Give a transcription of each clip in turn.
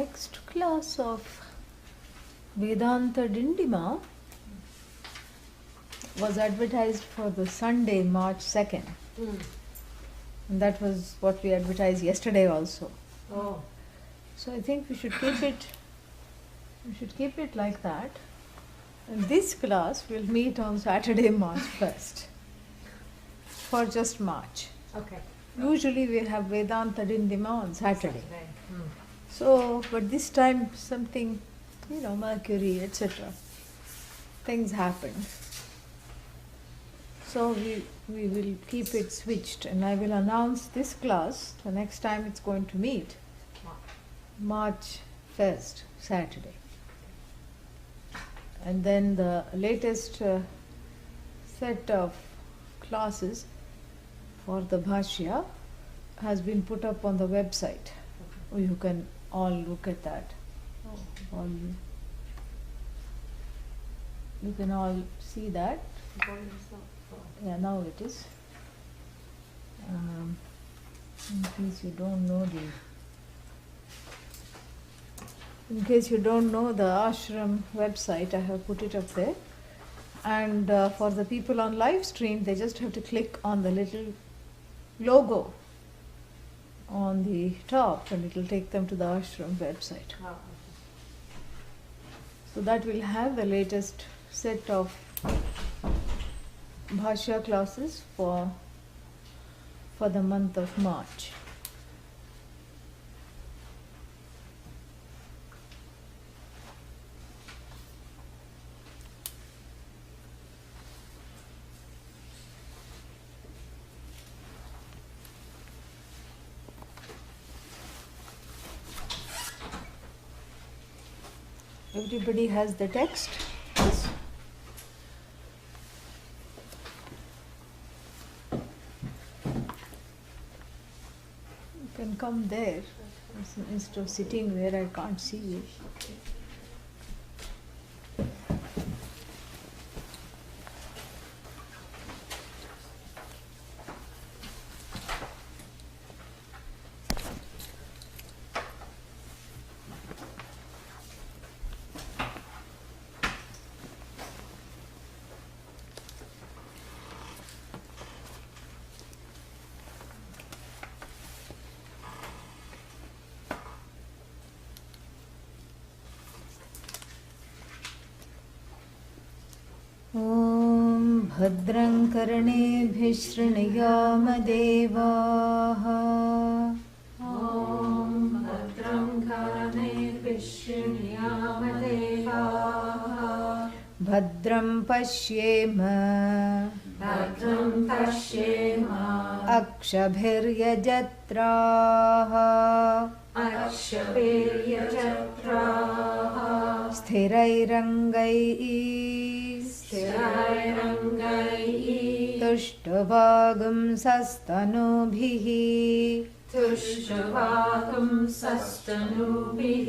next class of Vedanta Dindima was advertised for the Sunday, March 2nd. And that was what we advertised yesterday also. Oh. So I think we should keep it like that. And this class will meet on Saturday, March 1st for just March. Okay. Usually we have Vedanta Dindima on Saturday. Hmm. So, but this time something, Mercury, etc. things happened. So we will keep it switched, and I will announce this class the next time it's going to meet, March 1st, Saturday. And then the latest set of classes for the Bhashya has been put up on the website. You can all look at that. You can all see that. Yeah, now it is. In case you don't know the ashram website, I have put it up there. And for the people on live stream, they just have to click on the little logo on the top, and it will take them to the ashram website. So that will have the latest set of Bhashya classes for the month of March. Everybody has the text? Yes. You can come there instead of sitting where I can't see you. ॐ भद्रं कर्णेभिः शृणुयामदेवाः ॐ भद्रं कर्णेभिः शृणुयामदेवाः भद्रं पश्येम भद्रं पश्येम अक्षभिर्यजत्राः अक्षभिर्यजत्राः स्थिरैरङ्गैः स्थिरैरङ्गैः तुष्टुवागुंसस्तनूभिः तुष्टुवागुंसस्तनूभिः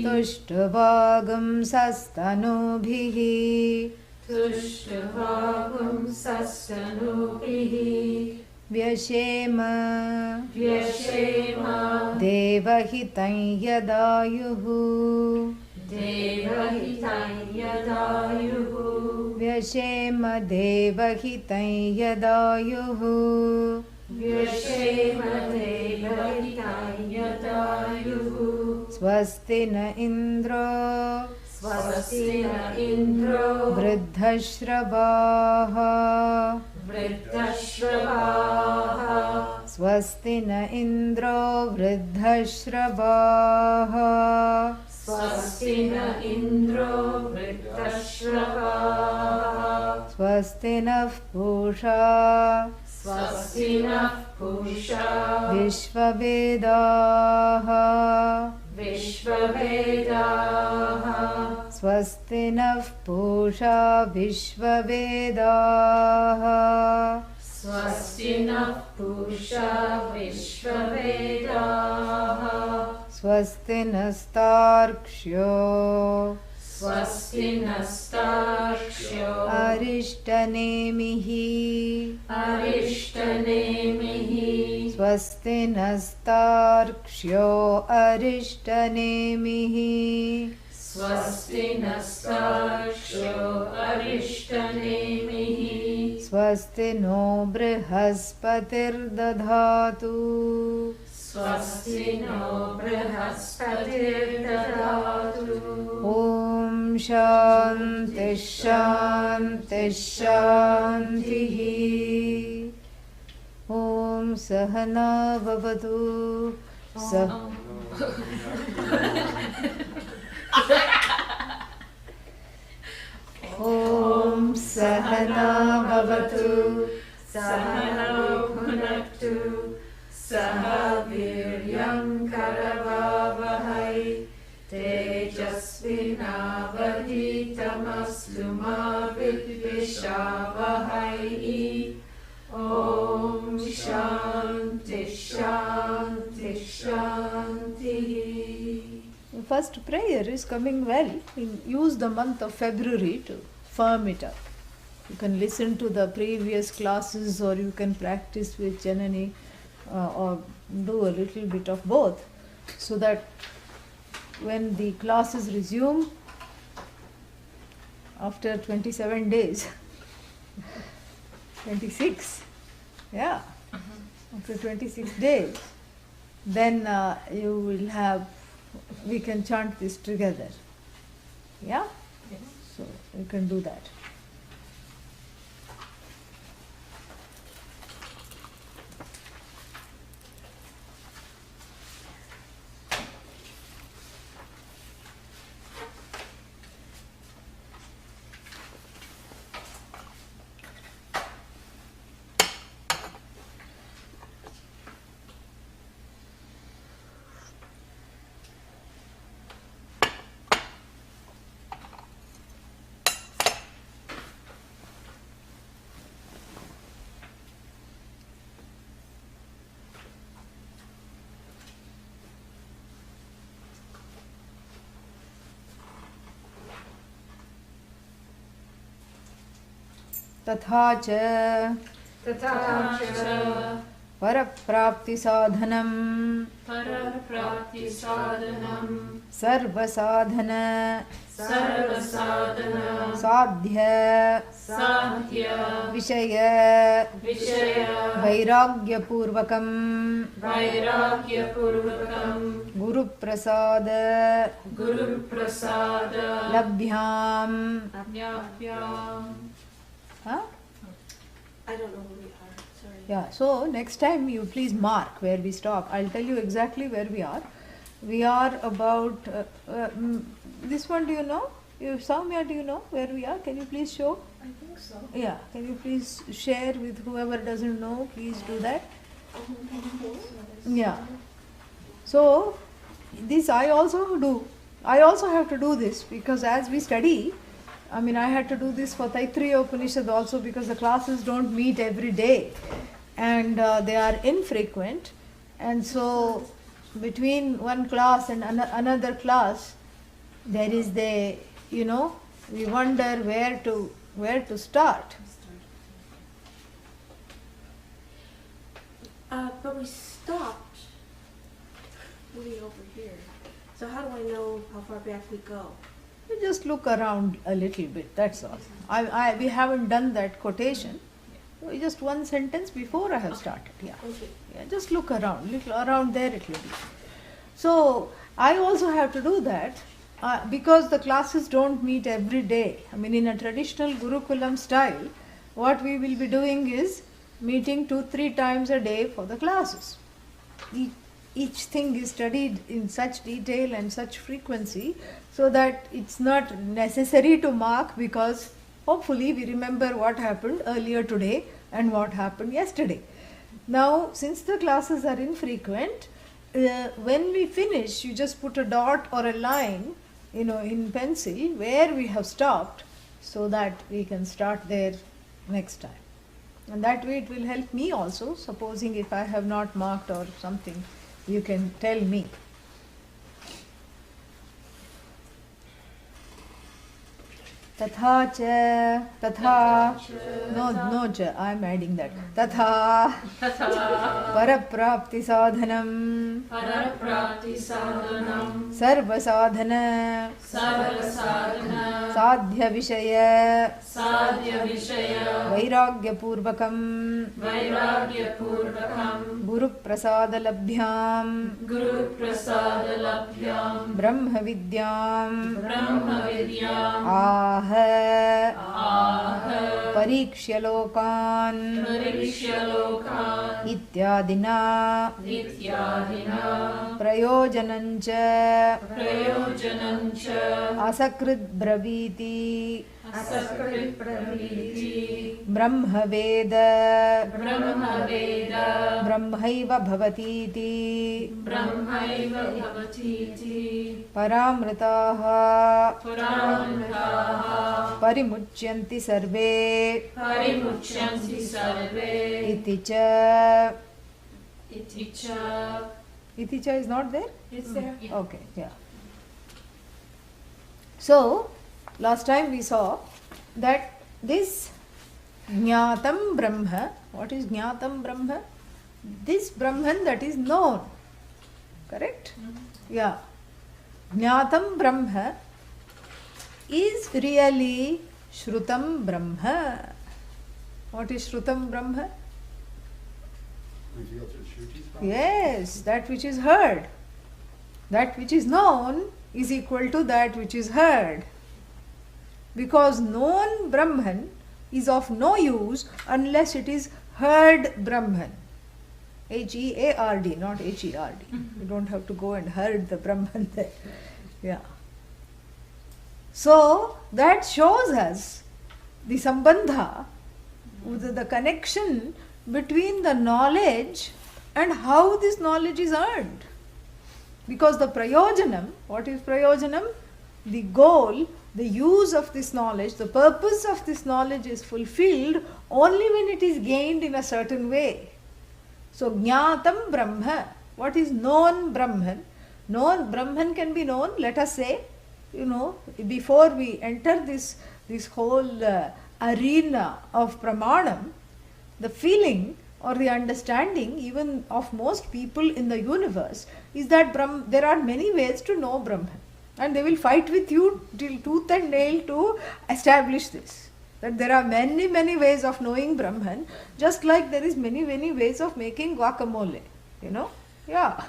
तुष्टुवागुंसस्तनूभिः तुष्टुवागुंसस्तनूभिः व्यशेम व्यशेम देवहितं यदायुः देवहितं यदायुः व्यशेम देवहितं यदायुः व्यशेम देवहितं यदायुः स्वस्ति न इन्द्रो स्वस्ति न इन्द्रो वृद्धश्रवाः वृद्धश्रवाः स्वस्ति न इन्द्रो वृद्धश्रवाः स्वस्ति न इन्द्रो वृद्धश्रवाः स्वस्ति नः पूषा स्वस्ति नः पूषा विश्ववेदाः विश्ववेदाः स्वस्ति नः पूषा विश्ववेदाः स्वस्ति नः पूषा विश्ववेदाः स्वस्ति नस्तार्क्ष्यो स्वस्ति नस्तार्क्ष्यो अरिष्टनेमिः अरिष्टनेमिः स्वस्ति नस्तार्क्ष्यो अरिष्टनेमिः स्वस्ति नस्तार्क्ष्यो अरिष्टनेमिः स्वस्ति नो बृहस्पतिर्दधातु स्वस्ति नो बृहस्पतिर्दधातु ॐ शान्ति शान्ति शान्तिः ॐ सहना भवतु ॐ सहना भवतु सहनौ भुनक्तु सह वीर्यं करवावहै तेजस्विनावधीतमस्तु मा विद्विषावहै ॐ शान्ति शान्ति शान्तिः. The first prayer is coming well. Use the month of February to firm it up. You can listen to the previous classes or you can practice with Janani or do a little bit of both so that when the classes resume after 27 days, 26, yeah, after 26 days, then you will have, we can chant this together. Yeah? So you can do that. तथा च परप्राप्तिसाधनं परप्राप्तिसाधनं सर्वसाधन सर्वसाधन साध्य विषय वैराग्यपूर्वकं Guruprasad लभ्याम्. Huh? I don't know where we are. Sorry. Yeah, so next time you please mark where we stop. I'll tell you exactly where we are. We are about this one. Do you know? Soumya, do you know where we are? Can you please show? I think so. Yeah, can you please share with whoever doesn't know? Please do that. Yeah. So this I also do. I also have to do this because as we study, I mean, I had to do this for Taittiriya Upanishad also because the classes don't meet every day and they are infrequent. And so, between one class and another class, there is we wonder where to start. But we stopped way over here. So how do I know how far back we go? You just look around a little bit, that's all. We haven't done that quotation. Just one sentence before I have started. Yeah. Okay. Yeah, just look around, little around there it will be. So I also have to do that because the classes don't meet every day. I mean, in a traditional Gurukulam style, what we will be doing is meeting 2-3 times a day for the classes. Each thing is studied in such detail and such frequency so that it's not necessary to mark because hopefully we remember what happened earlier today and what happened yesterday. Now, since the classes are infrequent, when we finish, you just put a dot or a line, in pencil where we have stopped so that we can start there next time. And that way it will help me also, supposing if I have not marked or something, you can tell me. Tatha cha, tatha, no cha, I am adding that. Tatha, paraprapti sadhanam, Paraprati sadhanam, sarva sadhana, sarva sadhana, sadhya vishaya, sadhya vishaya, vairagya purvakam, vairagya purvakam, guru prasada labhyam, guru prasada labhyam, brahma vidyam, brahma vidyam, ah parikshya lokan lokan, ityadina nityadina, prayojanancha prayojanancha, asakrit braviti asakrit praviti, brahma veda brahma veda, brahmaiva bhavatiti brahmaiva bhavatiti, paramritaha paramritaha, parimucyanti sarve parimucyanti sarve, iti cha. iti cha. Iti cha is not there? It's there. Okay, yeah. So, last time we saw that this Jnatam Brahma, what is Jnatam Brahma? This Brahman that is known, correct? Yeah. Jnatam Brahma is really Shrutam Brahma. What is Shrutam Brahma? Revealed through Shrutis, probably. Yes, that which is heard. That which is known is equal to that which is heard. Because known Brahman is of no use unless it is heard Brahman. H-E-A-R-D, not H-E-R-D. You don't have to go and heard the Brahman there. Yeah. So that shows us the sambandha, the connection between the knowledge and how this knowledge is earned. Because the prayojanam, what is prayojanam? The goal, the use of this knowledge, the purpose of this knowledge is fulfilled only when it is gained in a certain way. So, jnatam brahma, what is known Brahman? Known Brahman can be known, let us say, before we enter this whole arena of pramanam, the feeling or the understanding even of most people in the universe is that there are many ways to know Brahman, and they will fight with you till tooth and nail to establish this, that there are many ways of knowing Brahman, just like there is many ways of making guacamole, yeah.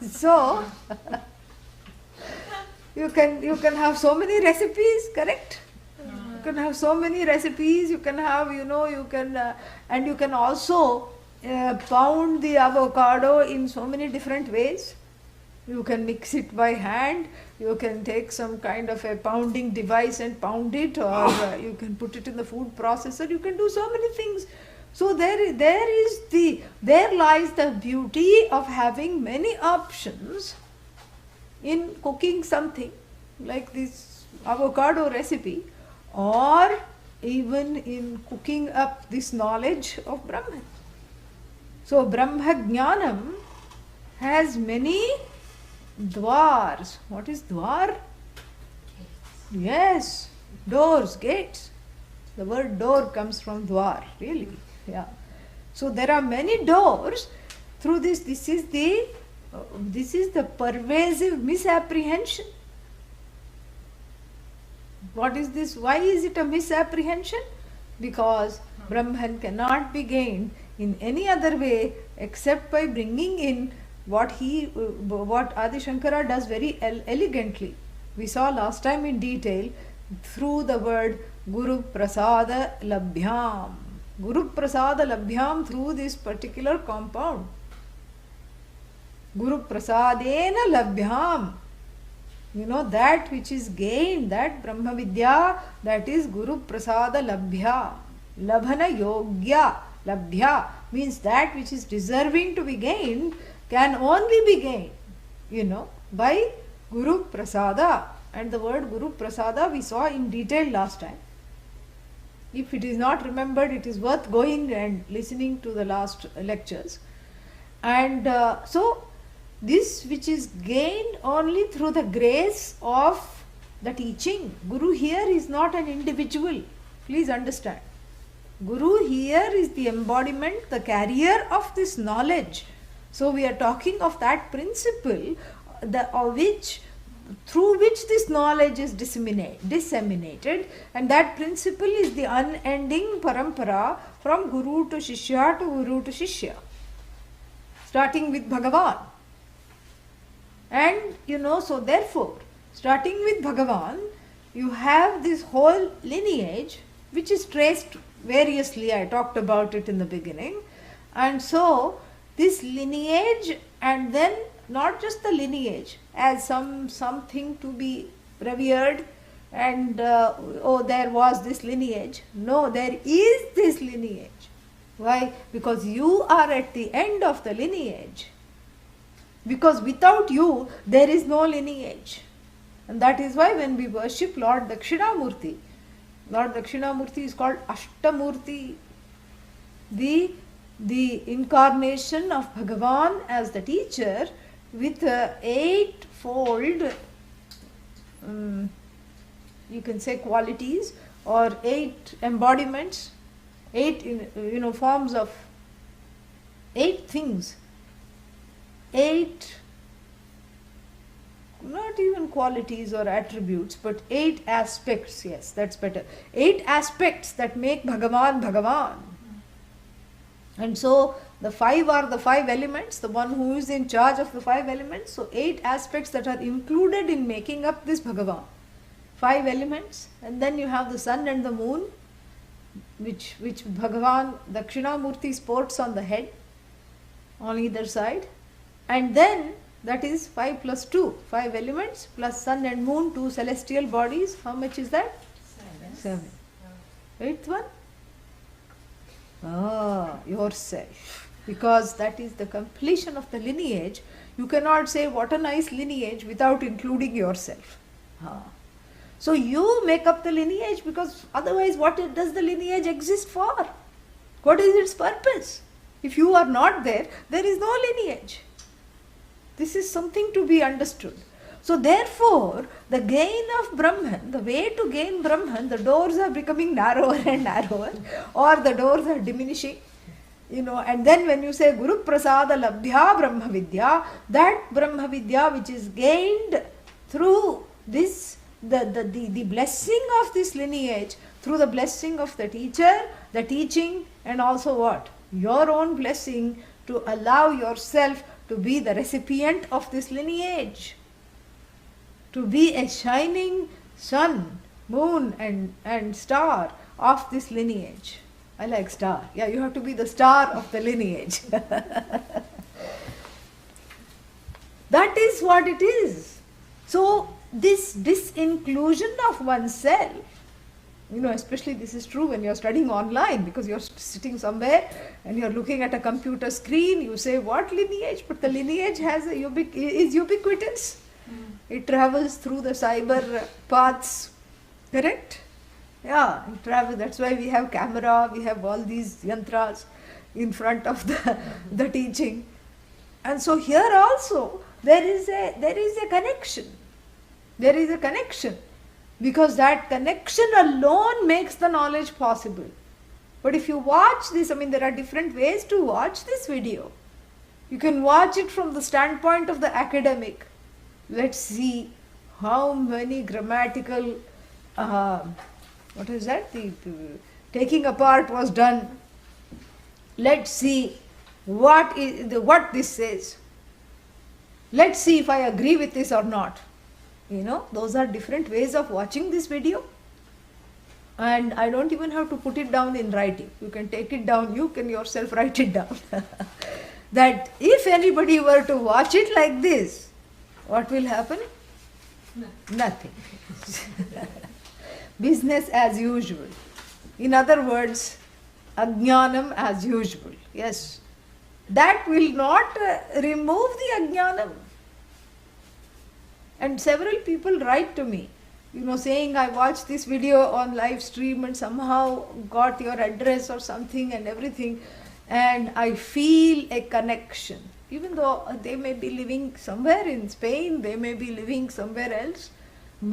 So you can have so many recipes, correct? You can have so many recipes, you can have, and you can also pound the avocado in so many different ways. You can mix it by hand, you can take some kind of a pounding device and pound it, or you can put it in the food processor, you can do so many things. So there lies the beauty of having many options in cooking something like this avocado recipe, or even in cooking up this knowledge of Brahman. So Brahma Jnanam has many dwars. What is dwar? Yes, doors, gates. The word door comes from dwar, really. Yeah. So there are many doors through this. This is the pervasive misapprehension. What is this? Why is it a misapprehension? Because Brahman cannot be gained in any other way except by bringing in what Adi Shankara does very elegantly. We saw last time in detail through the word Guru Prasada Labhyam. Guru Prasada Labhyam, through this particular compound. Guru Prasadena Labhyam. That which is gained, that Brahma Vidya, that is Guru Prasada Labhya. Labhana Yogya. Labhya means that which is deserving to be gained can only be gained, by Guru Prasada. And the word Guru Prasada we saw in detail last time. If it is not remembered, it is worth going and listening to the last lectures. And so, this which is gained only through the grace of the teaching. Guru here is not an individual. Please understand. Guru here is the embodiment, the carrier of this knowledge. So we are talking of that principle through which this knowledge is disseminated, and that principle is the unending parampara from Guru to Shishya to Guru to Shishya, starting with Bhagavan. And so therefore, starting with Bhagavan, you have this whole lineage which is traced variously. I talked about it in the beginning. And so this lineage, and then not just the lineage as something to be revered and there was this lineage. No, there is this lineage. Why? Because you are at the end of the lineage. Because without you, there is no lineage. And that is why when we worship Lord Dakshinamurti, Lord Dakshinamurti is called Ashtamurti, the incarnation of Bhagavan as the teacher with eightfold, you can say qualities, or 8 embodiments, 8 forms of 8 things, 8, not even qualities or attributes, but 8 aspects. Yes, that's better. 8 aspects that make Bhagavan Bhagavan. And so the 5 are the 5 elements, the one who is in charge of the 5 elements. So 8 aspects that are included in making up this Bhagavan. 5 elements, and then you have the sun and the moon, which Bhagavan Dakshinamurti sports on the head, on either side. And then that is 5 plus 2, 5 elements plus sun and moon, 2 celestial bodies. How much is that? 7. 8th one? Yourself. Because that is the completion of the lineage. You cannot say what a nice lineage without including yourself. So you make up the lineage, because otherwise what does the lineage exist for? What is its purpose? If you are not there, there is no lineage. This is something to be understood. So therefore, the gain of Brahman, the way to gain Brahman, the doors are becoming narrower and narrower, or the doors are diminishing. And then when you say Guru Prasada Labdhya Brahma Vidya, that Brahma Vidya which is gained through this, the blessing of this lineage, through the blessing of the teacher, the teaching, and also what? Your own blessing to allow yourself to be the recipient of this lineage, to be a shining sun, moon and star of this lineage. I like star. Yeah, you have to be the star of the lineage. That is what it is. So this disinclusion of oneself, especially this is true when you're studying online, because you're sitting somewhere and you're looking at a computer screen, you say, what lineage? But the lineage is ubiquitous. It travels through the cyber paths, correct? Yeah, it travels. That's why we have camera, we have all these yantras in front of the teaching. And so here also there is a connection. There is a connection. Because that connection alone makes the knowledge possible. But if you watch this, there are different ways to watch this video. You can watch it from the standpoint of the academic. Let's see how many grammatical, the taking apart was done. Let's see what this says. Let's see if I agree with this or not. Those are different ways of watching this video. And I don't even have to put it down in writing. You can take it down, you can yourself write it down. That if anybody were to watch it like this, what will happen? Nothing. Business as usual. In other words, ajnanam as usual. Yes. That will not remove the ajnanam. And several people write to me, saying, I watched this video on live stream and somehow got your address or something and everything, and I feel a connection. Even though they may be living somewhere in Spain, they may be living somewhere else,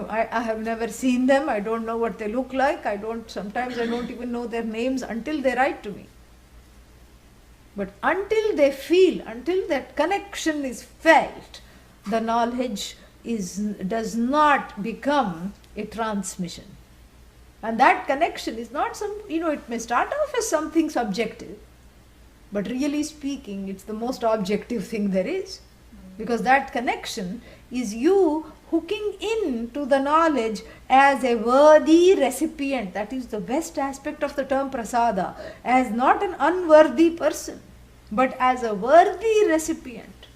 I have never seen them. I don't know what they look like. Sometimes I don't even know their names until they write to me. But until they feel, until that connection is felt, the knowledge does not become a transmission. And that connection is not it may start off as something subjective, but really speaking, it's the most objective thing there is. Because that connection is you hooking into the knowledge as a worthy recipient. That is the best aspect of the term prasada, as not an unworthy person, but as a worthy recipient.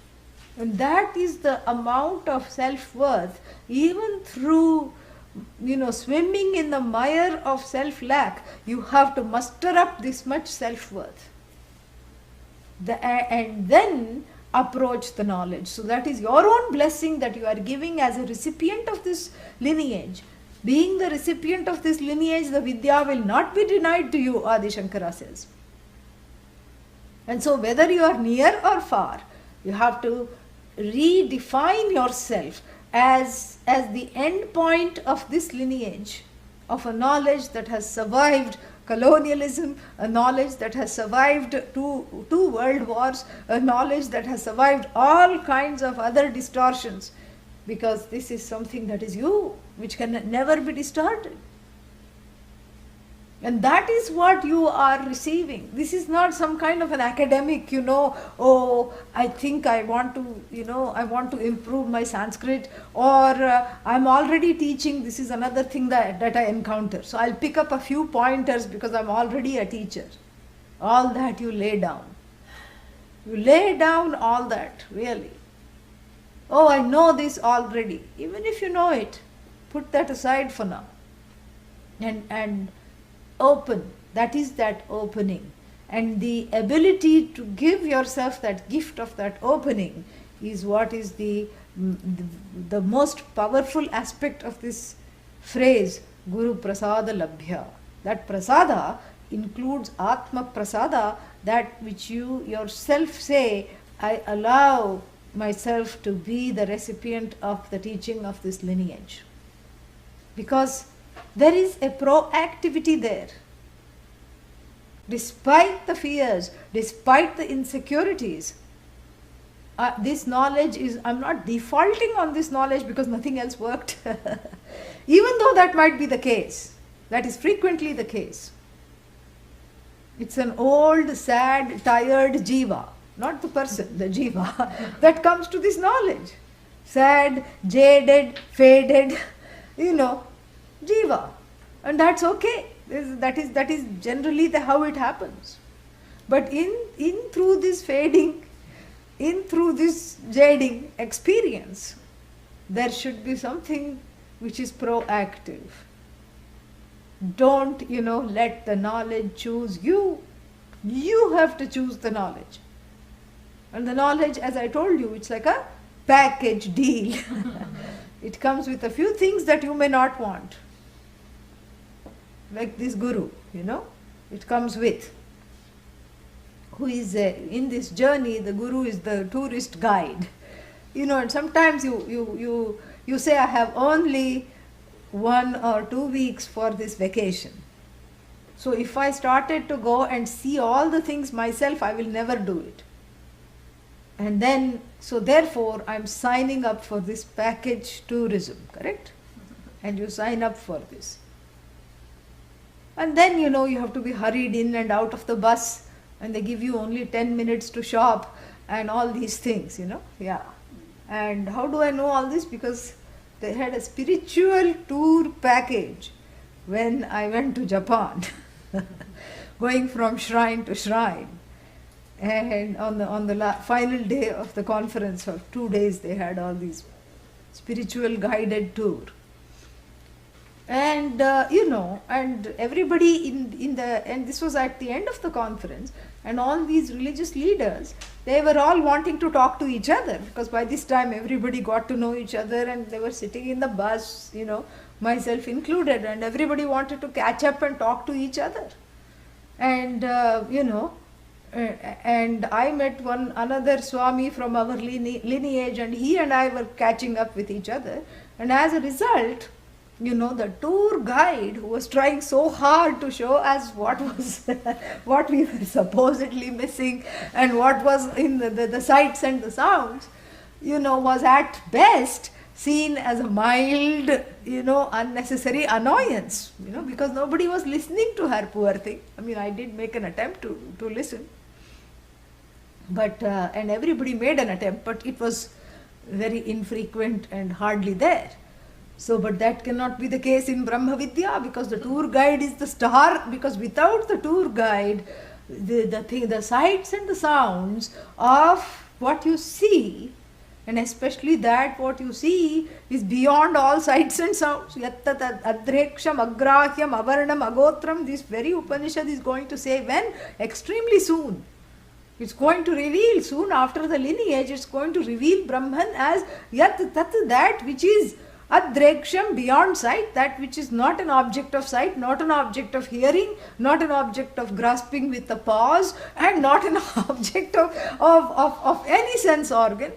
And that is the amount of self-worth, even through swimming in the mire of self-lack, you have to muster up this much self-worth. And then approach the knowledge. So that is your own blessing that you are giving as a recipient of this lineage. Being the recipient of this lineage, the Vidya will not be denied to you, Adi Shankara says. And so whether you are near or far, you have to redefine yourself as the end point of this lineage of a knowledge that has survived colonialism, a knowledge that has survived two world wars, a knowledge that has survived all kinds of other distortions, because this is something that is you, which can never be distorted. And that is what you are receiving. This is not some kind of an academic, I think I want to improve my Sanskrit, or I'm already teaching. This is another thing that I encounter. So I'll pick up a few pointers because I'm already a teacher. All that you lay down. You lay down all that, really. Oh, I know this already. Even if you know it, put that aside for now. And open, that is that opening, and the ability to give yourself that gift of that opening is what is the most powerful aspect of this phrase, Guru Prasada Labhya. That prasada includes Atma Prasada, that which you yourself say, I allow myself to be the recipient of the teaching of this lineage. Because there is a proactivity there. Despite the fears, despite the insecurities, this knowledge is, I'm not defaulting on this knowledge because nothing else worked. Even though that might be the case, that is frequently the case. It's an old, sad, tired jiva, not the person, the jiva, that comes to this knowledge. Sad, jaded, faded, jiva. And that's okay. That is generally how it happens. But in through this fading, in through this jading experience, there should be something which is proactive. Don't, let the knowledge choose you. You have to choose the knowledge. And the knowledge, as I told you, it's like a package deal. It comes with a few things that you may not want. Like this guru, it comes with. Who is in this journey, the guru is the tourist guide. And sometimes you say, I have only 1 or 2 weeks for this vacation. So if I started to go and see all the things myself, I will never do it. And then, so therefore, I'm signing up for this package tourism, correct? And you sign up for this. And then, you have to be hurried in and out of the bus, and they give you only 10 minutes to shop and all these things, Yeah. And how do I know all this? Because they had a spiritual tour package when I went to Japan, going from shrine to shrine. And on the final day of the conference of 2 days, they had all these spiritual guided tour. And and everybody and this was at the end of the conference, and all these religious leaders, they were all wanting to talk to each other, because by this time everybody got to know each other, and they were sitting in the bus, myself included, and everybody wanted to catch up and talk to each other. And and I met another Swami from our lineage, and he and I were catching up with each other. And as a result, the tour guide who was trying so hard to show us what was what we were supposedly missing and what was in the sights and the sounds, was at best seen as a mild, unnecessary annoyance, because nobody was listening to her, poor thing. I mean, I did make an attempt to listen, but and everybody made an attempt, but it was very infrequent and hardly there. So, but that cannot be the case in Brahma Vidya, because the tour guide is the star, because without the tour guide, the sights and the sounds of what you see, and especially that what you see is beyond all sights and sounds. Yattat adreksham agrahyam avarnam agotram, this very Upanishad is going to say when? Extremely soon. It's going to reveal, soon after the lineage, it's going to reveal Brahman as Yat Tat, that which is Adreksham, beyond sight, that which is not an object of sight, not an object of hearing, not an object of grasping with a pause, and not an object of any sense organ.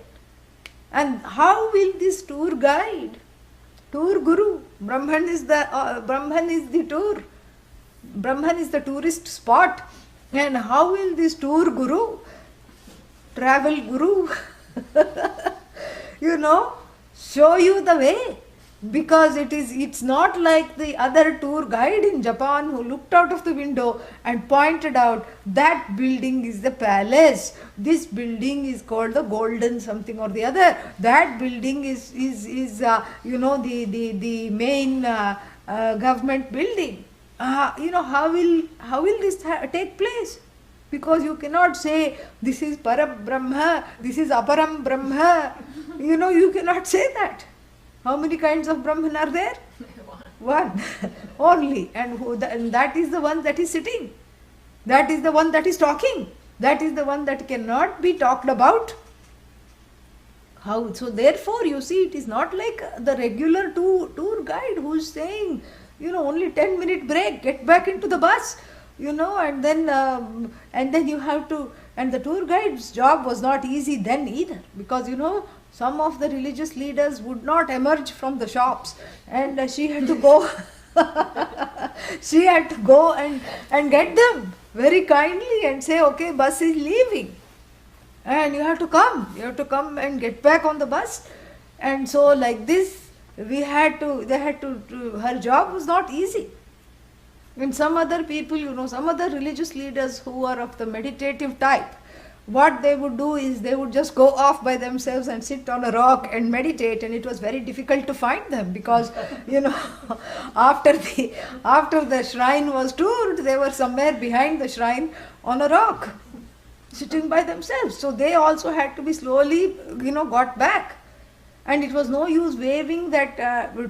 And how will this tour guide, tour guru, Brahman is the tour, Brahman is the tourist spot, and how will this tour guru, travel guru, show you the way? Because it's not like the other tour guide in Japan who looked out of the window and pointed out that building is the palace, this building is called the golden something or the other, that building is the main government building. How will this take place? Because you cannot say this is Parabrahma, this is Aparam Brahma. You cannot say that. How many kinds of Brahman are there? One. Only. And that is the one that is sitting. That is the one that is talking. That is the one that cannot be talked about. How? So therefore, you see, it is not like the regular tour guide who is saying, only 10-minute break, get back into the bus, and then you have to. And the tour guide's job was not easy then either, because some of the religious leaders would not emerge from the shops, and she had to go. She had to go and get them very kindly and say, okay, bus is leaving, and you have to come and get back on the bus. And so like this, they had to, her job was not easy. And some other people, some other religious leaders who are of the meditative type, what they would do is they would just go off by themselves and sit on a rock and meditate, and it was very difficult to find them because, after the shrine was toured, they were somewhere behind the shrine on a rock, sitting by themselves. So they also had to be slowly, got back. And it was no use waving that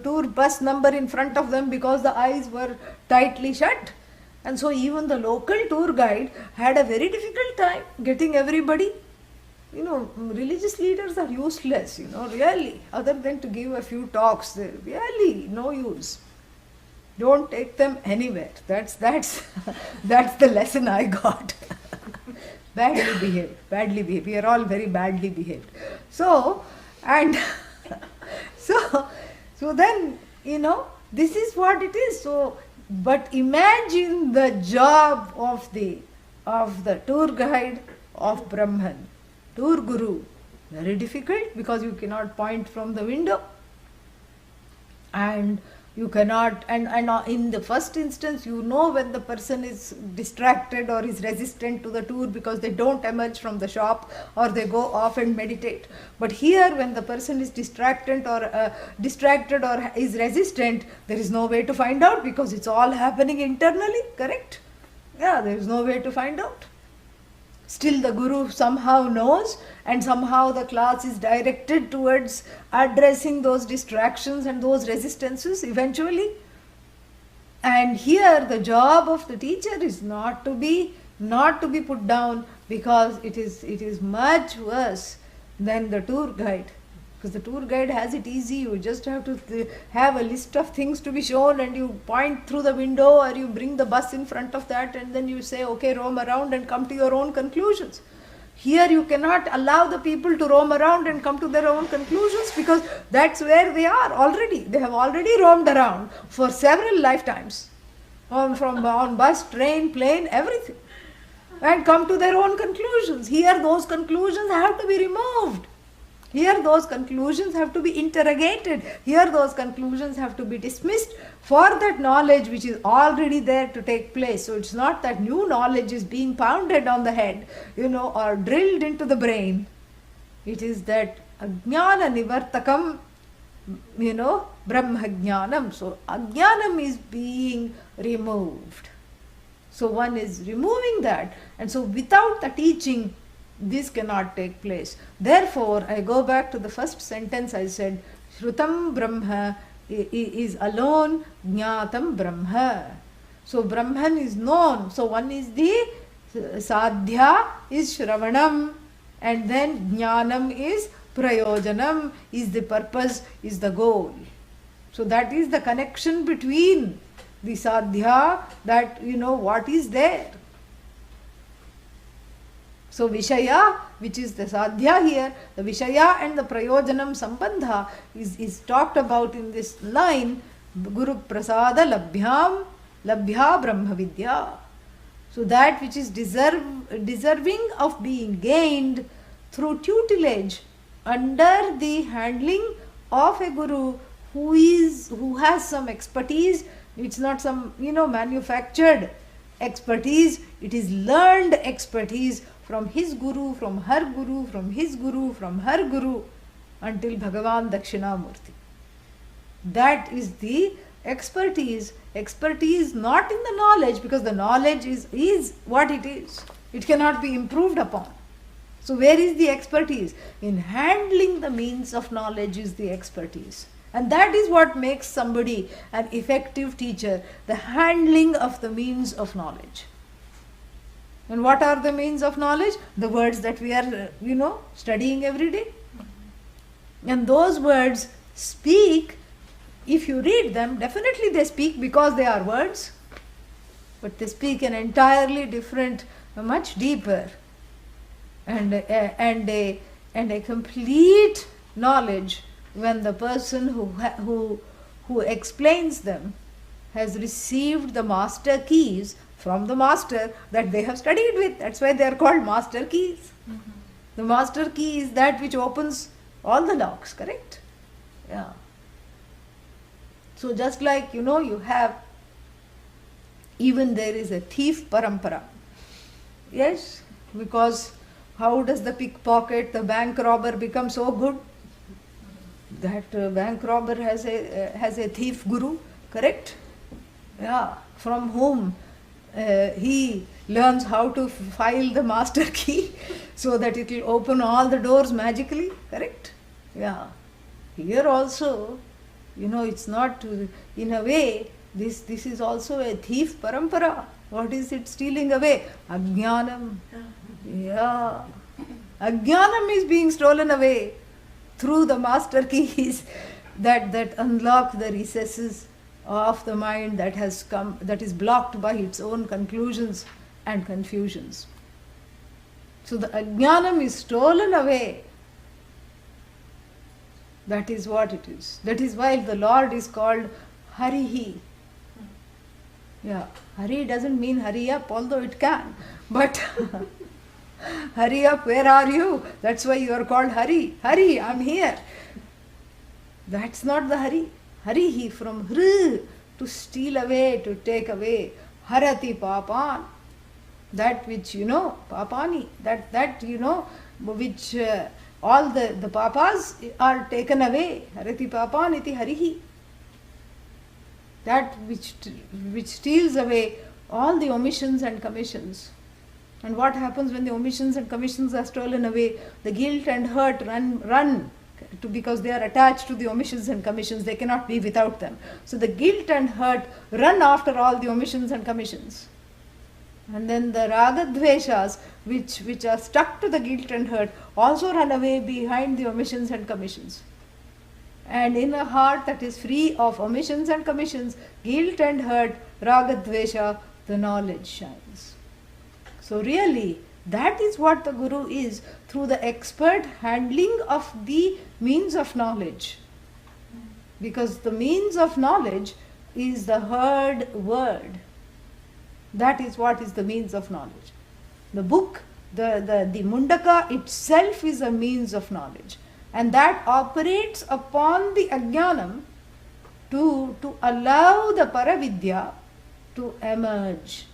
tour bus number in front of them because the eyes were tightly shut. And so even the local tour guide had a very difficult time getting everybody. Religious leaders are useless, really, other than to give a few talks. They're really no use. Don't take them anywhere. That's the lesson I got. Badly behaved. We are all very badly behaved. So then, this is what it is. So, but imagine the job of the tour guide of Brahman, tour guru. Very difficult, because you cannot point from the window, and you cannot, and in the first instance, when the person is distracted or is resistant to the tour because they don't emerge from the shop or they go off and meditate. But here, when the person is distracted or is resistant, there is no way to find out because it's all happening internally, correct? Yeah, there is no way to find out. Still the guru somehow knows, and somehow the class is directed towards addressing those distractions and those resistances eventually. And here the job of the teacher is not to be put down, because it is much worse than the tour guide. Because the tour guide has it easy. You just have to have a list of things to be shown, and you point through the window or you bring the bus in front of that, and then you say, okay, roam around and come to your own conclusions. Here you cannot allow the people to roam around and come to their own conclusions, because that's where they are already. They have already roamed around for several lifetimes, on bus, train, plane, everything, and come to their own conclusions. Here those conclusions have to be removed. Here those conclusions have to be interrogated. Here those conclusions have to be dismissed for that knowledge which is already there to take place. So it's not that new knowledge is being pounded on the head, or drilled into the brain. It is that ajnana nivartakam, brahma jnanam. So ajnanam is being removed. So one is removing that, and so without the teaching, this cannot take place. Therefore, I go back to the first sentence I said, Shrutam Brahma is alone, Jnatam Brahma. So Brahman is known. So one is the Sadhya is Shravanam, and then Jnanam is Prayojanam, is the purpose, is the goal. So that is the connection between the Sadhya, that what is there. So Vishaya, which is the Sadhya here, the Vishaya and the Prayojanam Sambandha is talked about in this line, Guru Prasada Labhya Brahma Vidya. So that which is deserving of being gained through tutelage under the handling of a Guru who has some expertise. It's not some manufactured expertise, it is learned expertise from his Guru, from her Guru, from his Guru, from her Guru, until Bhagavan Dakshinamurti. That is the expertise. Expertise not in the knowledge, because the knowledge is what it is. It cannot be improved upon. So where is the expertise? In handling the means of knowledge is the expertise. And that is what makes somebody an effective teacher, the handling of the means of knowledge. And what are the means of knowledge? The words that we are, studying every day. And those words speak, if you read them, definitely they speak because they are words, but they speak an entirely different, much deeper, and a complete knowledge when the person who explains them has received the master keys from the master that they have studied with. That's why they are called master keys. Mm-hmm. The master key is that which opens all the locks, correct? Yeah. So just like, you have, even there is a thief parampara. Yes, because how does the pickpocket, the bank robber become so good? That bank robber has a thief guru, correct? Yeah, from whom he learns how to file the master key so that it will open all the doors magically, correct? Yeah. Here also, it's not, in a way, this is also a thief parampara. What is it stealing away? Ajnanam. Yeah. Ajnanam is being stolen away through the master keys that unlock the recesses of the mind that is blocked by its own conclusions and confusions. So the ajnanam is stolen away. That is what it is. That is why the Lord is called Harihi. Yeah, Hari doesn't mean hurry up, although it can. But hurry up, where are you? That's why you are called Hari. Hari, I'm here. That's not the Hari. Harihi, from Hri, to steal away, to take away. Harati papan. That which, papani. That which all the papas are taken away. Harati papan iti harihi. That which steals away all the omissions and commissions. And what happens when the omissions and commissions are stolen away? The guilt and hurt run because they are attached to the omissions and commissions. They cannot be without them. So the guilt and hurt run after all the omissions and commissions. And then the ragadveshas, which are stuck to the guilt and hurt, also run away behind the omissions and commissions. And in a heart that is free of omissions and commissions, guilt and hurt, ragadvesha, the knowledge shines. So really, That is what the Guru is, through the expert handling of the means of knowledge. Because the means of knowledge is the heard word. That is what is the means of knowledge. The book, the Mundaka itself is a means of knowledge. And that operates upon the Ajnanam to allow the Paravidya to emerge.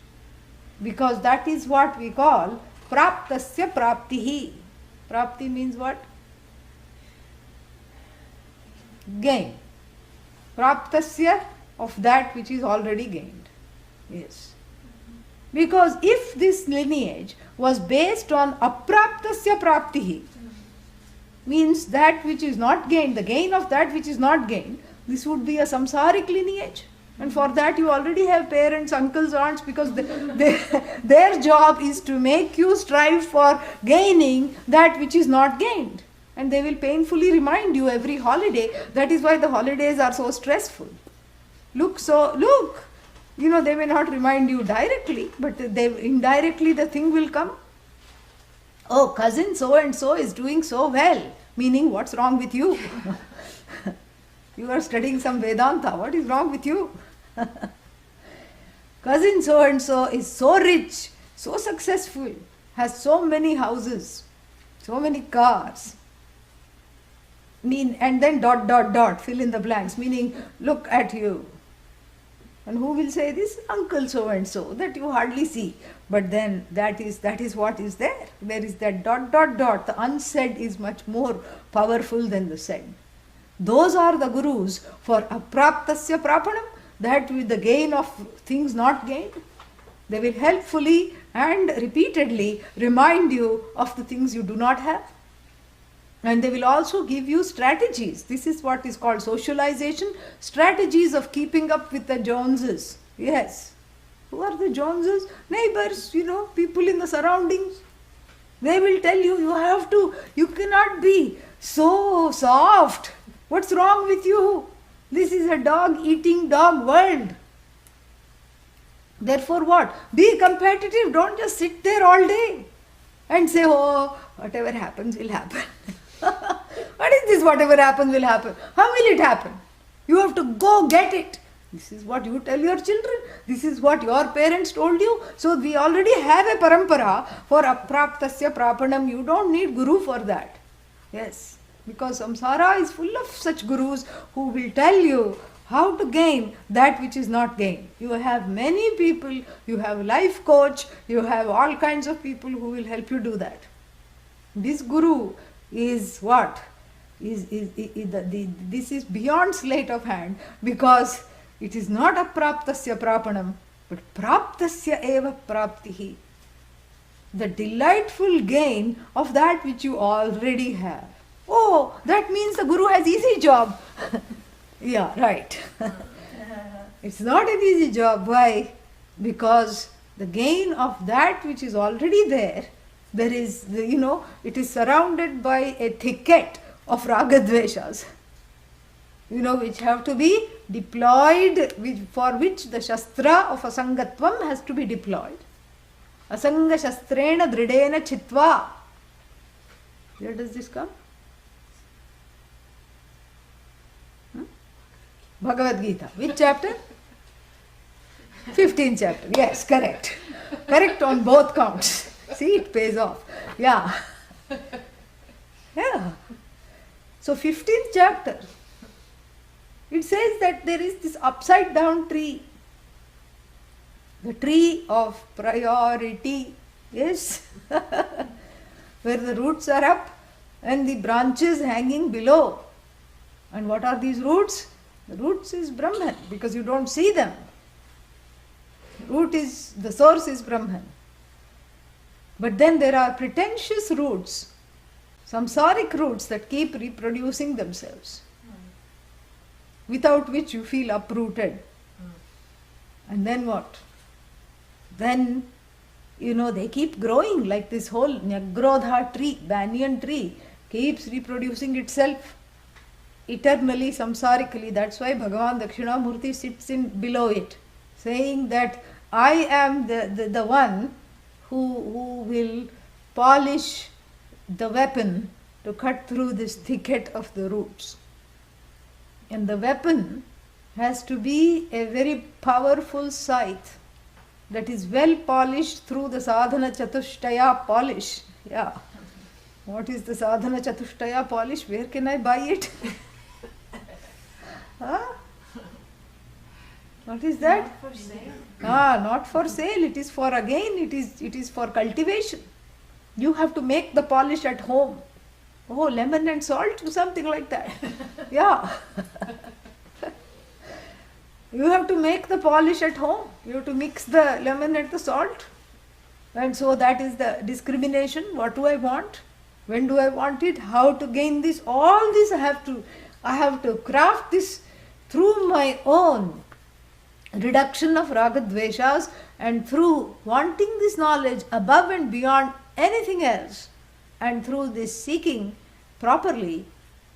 Because that is what we call Praptasya Praptihi. Prapti means what? Gain. Praptasya, of that which is already gained. Yes. Because if this lineage was based on Apraptasya Praptihi, means that which is not gained, the gain of that which is not gained, this would be a samsaric lineage. And for that you already have parents, uncles, aunts, because their job is to make you strive for gaining that which is not gained. And they will painfully remind you every holiday. That is why the holidays are so stressful. Look, they may not remind you directly, but indirectly the thing will come. Oh, cousin so and so is doing so well. Meaning, what's wrong with you? You are studying some Vedanta. What is wrong with you? Cousin so and so is so rich, so successful, has so many houses, so many cars. And then ... fill in the blanks, meaning look at you. And who will say this? Uncle so and so, that you hardly see. But then that is what is there. There is that ... The unsaid is much more powerful than the said. Those are the gurus for apraptasya prapanam, that with the gain of things not gained. They will helpfully and repeatedly remind you of the things you do not have. And they will also give you strategies. This is what is called socialization, strategies of keeping up with the Joneses. Yes. Who are the Joneses? Neighbors, people in the surroundings. They will tell you, you cannot be so soft. What's wrong with you? This is a dog-eating dog world. Therefore what? Be competitive. Don't just sit there all day and say, oh, whatever happens will happen. What is this whatever happens will happen? How will it happen? You have to go get it. This is what you tell your children. This is what your parents told you. So we already have a parampara for apraptasya prapanam. You don't need guru for that. Yes. Because samsara is full of such gurus who will tell you how to gain that which is not gained. You have many people, you have a life coach, you have all kinds of people who will help you do that. This guru is what? This is beyond sleight of hand, because it is not apraptasya prapanam, but praptasya eva praptihi. The delightful gain of that which you already have. Oh, that means the guru has easy job. Yeah, right. It's not an easy job. Why? Because the gain of that which is already there, it is surrounded by a thicket of ragadveshas, which have to be deployed, for which the shastra of asangatvam has to be deployed. Asanga shastrena dridena chitva. Where does this come? Bhagavad Gita. Which chapter? 15th chapter. Yes, correct. Correct on both counts. See, it pays off. Yeah. Yeah. So 15th chapter, it says that there is this upside down tree. The tree of priority. Yes. Where the roots are up and the branches hanging below. And what are these roots? The roots is Brahman, because you don't see them. The source is Brahman. But then there are pretentious roots, samsaric roots that keep reproducing themselves, without which you feel uprooted. And then what? Then, they keep growing, like this whole Nyagrodha tree, banyan tree, keeps reproducing itself eternally, samsarically. That's why Bhagavan Dakshinamurti sits in below it, saying that I am the one who will polish the weapon to cut through this thicket of the roots. And the weapon has to be a very powerful scythe that is well polished through the sadhana chatushtaya polish. Yeah. What is the sadhana chatushtaya polish? Where can I buy it? Huh? What is that? Not for sale. Not for sale. It is for, again, it is for cultivation. You have to make the polish at home. Oh, lemon and salt, something like that. Yeah. You have to make the polish at home. You have to mix the lemon and the salt. And so that is the discrimination. What do I want? When do I want it? How to gain this? All this I have to craft this through my own reduction of raga dveshas, and through wanting this knowledge above and beyond anything else, and through this seeking properly,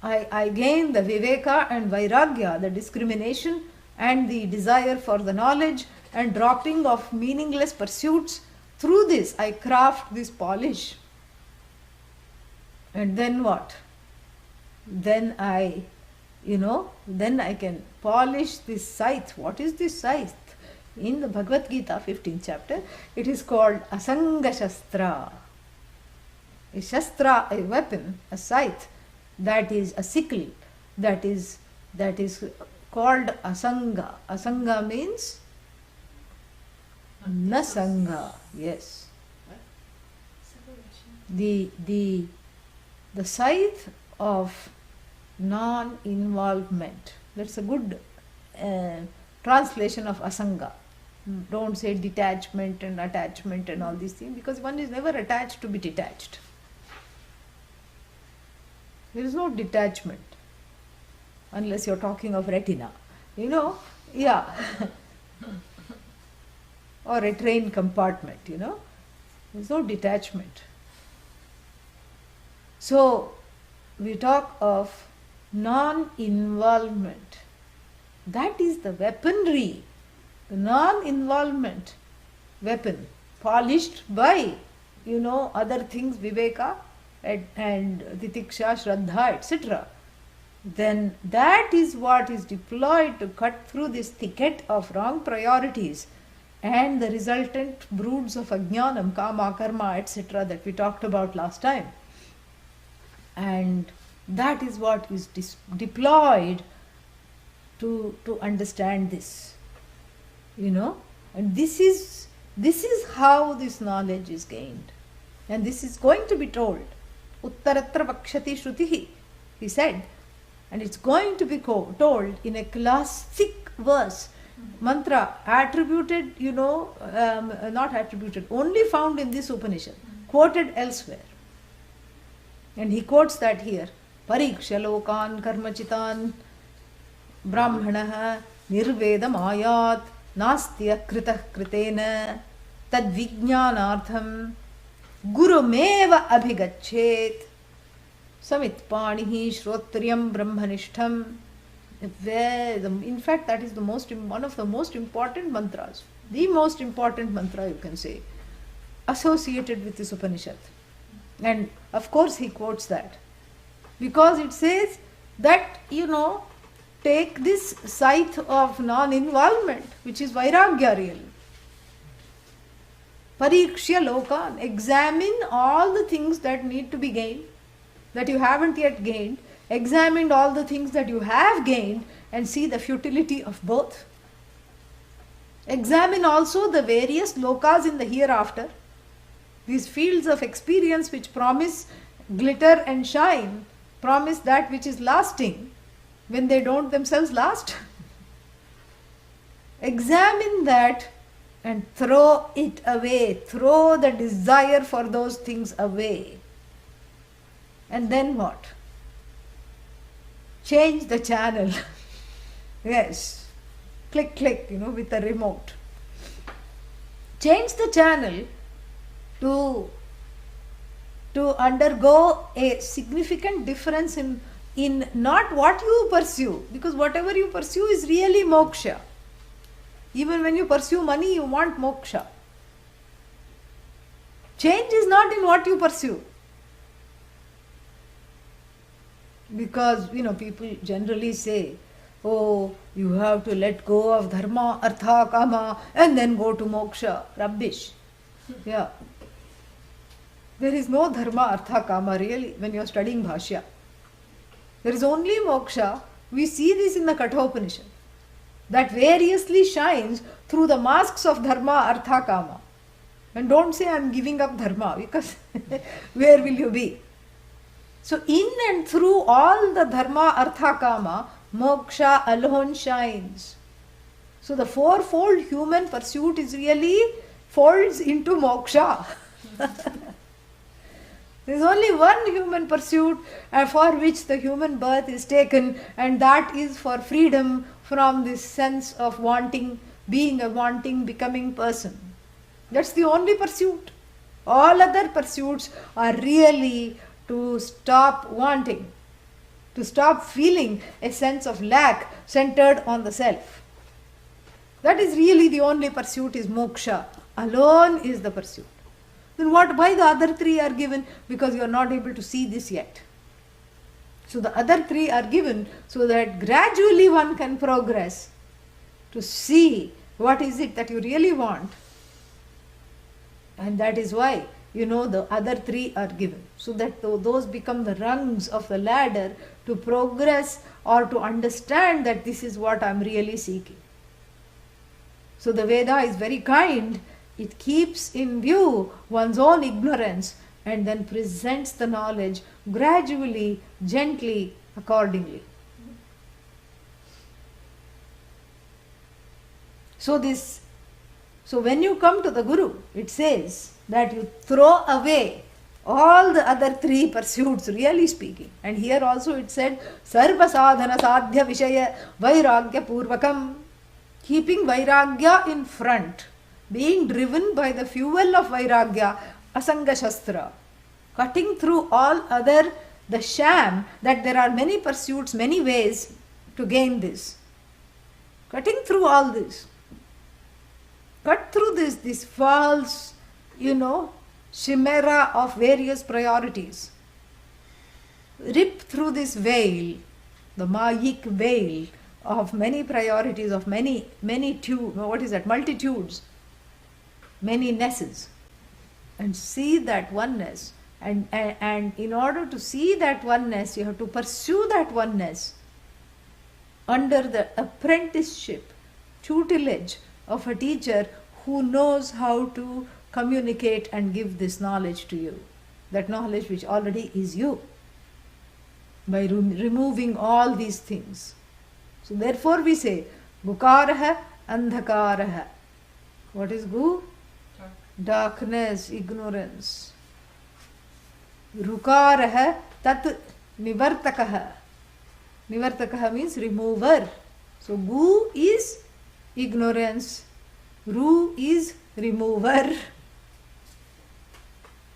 I gain the viveka and vairagya, the discrimination and the desire for the knowledge and dropping of meaningless pursuits. Through this I craft this polish. And then what? Then I can polish this scythe. What is this scythe? In the Bhagavad Gita, 15th chapter, it is called Asanga Shastra. A Shastra, a weapon, a scythe, that is a sickle, that is called Asanga. Asanga means Nasanga. Yes. The scythe of non-involvement. That's a good translation of asanga. Don't say detachment and attachment and all these things, because one is never attached to be detached. There is no detachment unless you're talking of retina. Yeah. Or a train compartment, There's no detachment. So, we talk of non-involvement. That is the weaponry, the non-involvement weapon, polished by, other things, viveka and titiksha, shraddha, etc. Then that is what is deployed to cut through this thicket of wrong priorities and the resultant broods of ajnanam, kama, karma, etc. that we talked about last time. And that is what is deployed to understand this, and this is how this knowledge is gained, and this is going to be told. Uttaratra vakshati shrutihi, he said, and it's going to be told in a classic verse, mantra attributed, not attributed, only found in this Upanishad, quoted elsewhere. And he quotes that here. Pariksha lokan karmachitan brahmanaha nirvedam ayat nastya kritah kritena tad vijnanartham gurumeva abhigachet samitpanihi shrotriyam brahmanishtham. In fact, that is one of the most important mantras, the most important mantra, you can say, associated with this Upanishad. And of course he quotes that because it says that, take this scythe of non-involvement, which is vairagya really. Parikshya lokan, examine all the things that need to be gained, that you haven't yet gained, examine all the things that you have gained and see the futility of both. Examine also the various lokas in the hereafter, these fields of experience which promise glitter and shine, promise that which is lasting when they don't themselves last. Examine that and throw it away, throw the desire for those things away. And then what? Change the channel. Yes. Click, click, with a remote. Change the channel to undergo a significant difference in not what you pursue, because whatever you pursue is really moksha. Even when you pursue money, you want moksha. Change is not in what you pursue. Because, people generally say, oh, you have to let go of dharma, artha, kama, and then go to moksha. Rubbish. Yeah. There is no dharma, artha, kama really when you are studying Bhashya. There is only moksha. We see this in the Kathopanishad. That variously shines through the masks of dharma, artha, kama. And don't say I am giving up dharma, because where will you be? So in and through all the dharma, artha, kama, moksha alone shines. So the fourfold human pursuit is really folds into moksha. There is only one human pursuit for which the human birth is taken, and that is for freedom from this sense of wanting, being a wanting, becoming person. That's the only pursuit. All other pursuits are really to stop wanting, to stop feeling a sense of lack centered on the self. That is really the only pursuit, is moksha. Alone is the pursuit. Then why the other three are given? Because you are not able to see this yet. So the other three are given so that gradually one can progress to see what is it that you really want. And that is why, the other three are given. So that those become the rungs of the ladder to progress or to understand that this is what I am really seeking. So the Veda is very kind. It keeps in view one's own ignorance and then presents the knowledge gradually, gently, accordingly. So when you come to the Guru, it says that you throw away all the other three pursuits, really speaking. And here also it said, Sarva sadhana sadhya vishaya vairagya purvakam. Keeping vairagya in front, being driven by the fuel of vairagya, asanga shastra. Cutting through all other, the sham that there are many pursuits, many ways to gain this. Cutting through all this. Cut through this false, chimera of various priorities. Rip through this veil, the Mayik veil of many priorities, of multitudes, many nesses, and see that oneness. And in order to see that oneness, you have to pursue that oneness under the apprenticeship, tutelage of a teacher who knows how to communicate and give this knowledge to you. That knowledge which already is you. By removing all these things. So therefore we say, Gukaraha, Andhakaraha. What is Gu? Darkness, ignorance. Rukaraha, Tat Nivartakaha. Nivartakaha means remover. So Gu is ignorance. Ru is remover.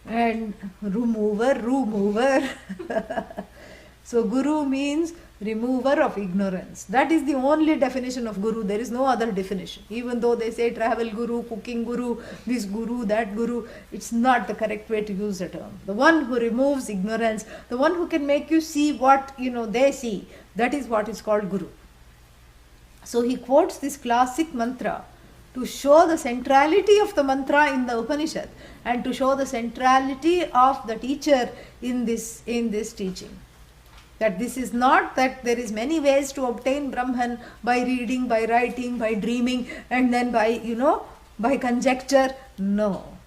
And remover. So Guru means remover of ignorance. That is the only definition of Guru. There is no other definition. Even though they say travel Guru, cooking Guru, this Guru, that Guru, it's not the correct way to use the term. The one who removes ignorance, the one who can make you see what they see, that is what is called Guru. So he quotes this classic mantra to show the centrality of the mantra in the Upanishad and to show the centrality of the teacher in this teaching. That this is not that there is many ways to obtain Brahman by reading, by writing, by dreaming, and then by conjecture. No.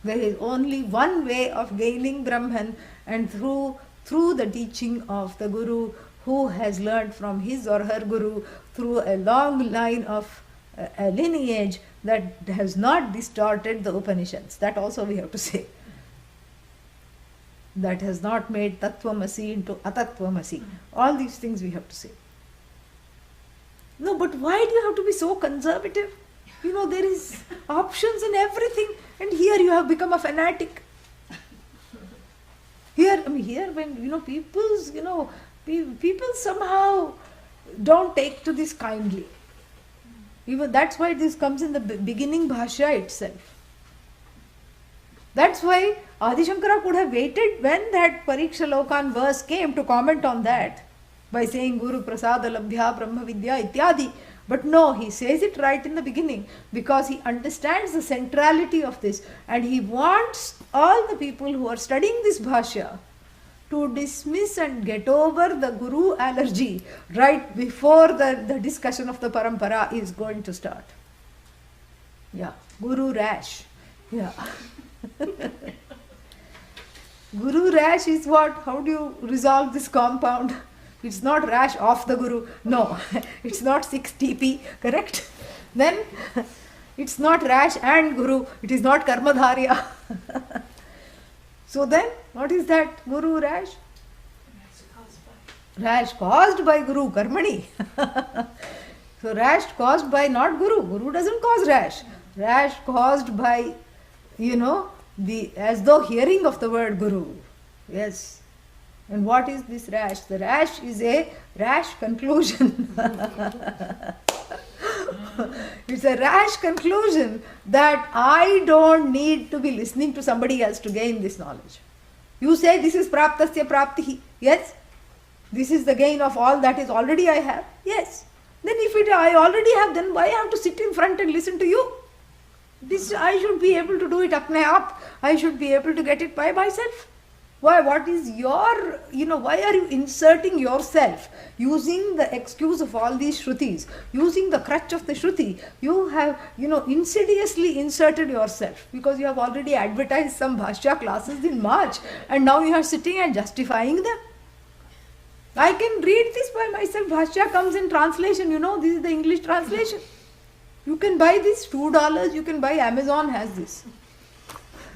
There is only one way of gaining Brahman, and through the teaching of the Guru who has learned from his or her Guru through a long line of a lineage that has not distorted the Upanishads. That also we have to say. That has not made Tattvamasi into Atatvamasi. All these things we have to say. No, but why do you have to be so conservative? There is options in everything, and here you have become a fanatic. Here when people somehow don't take to this kindly. Even that's why this comes in the beginning Bhashya itself. That's why Adi Shankara could have waited when that Pariksha Lokan verse came to comment on that by saying Guru Prasada Labhya Brahma Vidya Ityadi. But no, he says it right in the beginning because he understands the centrality of this and he wants all the people who are studying this bhashya to dismiss and get over the Guru allergy right before the discussion of the Parampara is going to start. Yeah, Guru rash. Yeah. Guru rash is what? How do you resolve this compound? It's not rash of the Guru. No, it's not 6 TP, correct? Then it's not rash and Guru. It is not Karmadharya. So then, what is that Guru rash? Rash caused by Guru, Karmani. So rash caused by not Guru. Guru doesn't cause rash. Rash caused by, as though hearing of the word Guru. Yes. And what is this rash? The rash is a rash conclusion. It's a rash conclusion that I don't need to be listening to somebody else to gain this knowledge. You say this is praptasya praptihi. Yes. This is the gain of all that is already I have. Yes. Then if I already have, then why I have to sit in front and listen to you? This I should be able to do it apne aap. I should be able to get it by myself. Why? What is your, why are you inserting yourself using the excuse of all these Shrutis, using the crutch of the Shruti? You have, insidiously inserted yourself because you have already advertised some Bhashya classes in March and now you are sitting and justifying them. I can read this by myself. Bhashya comes in translation, this is the English translation. You can buy this, $2, you can buy, Amazon has this.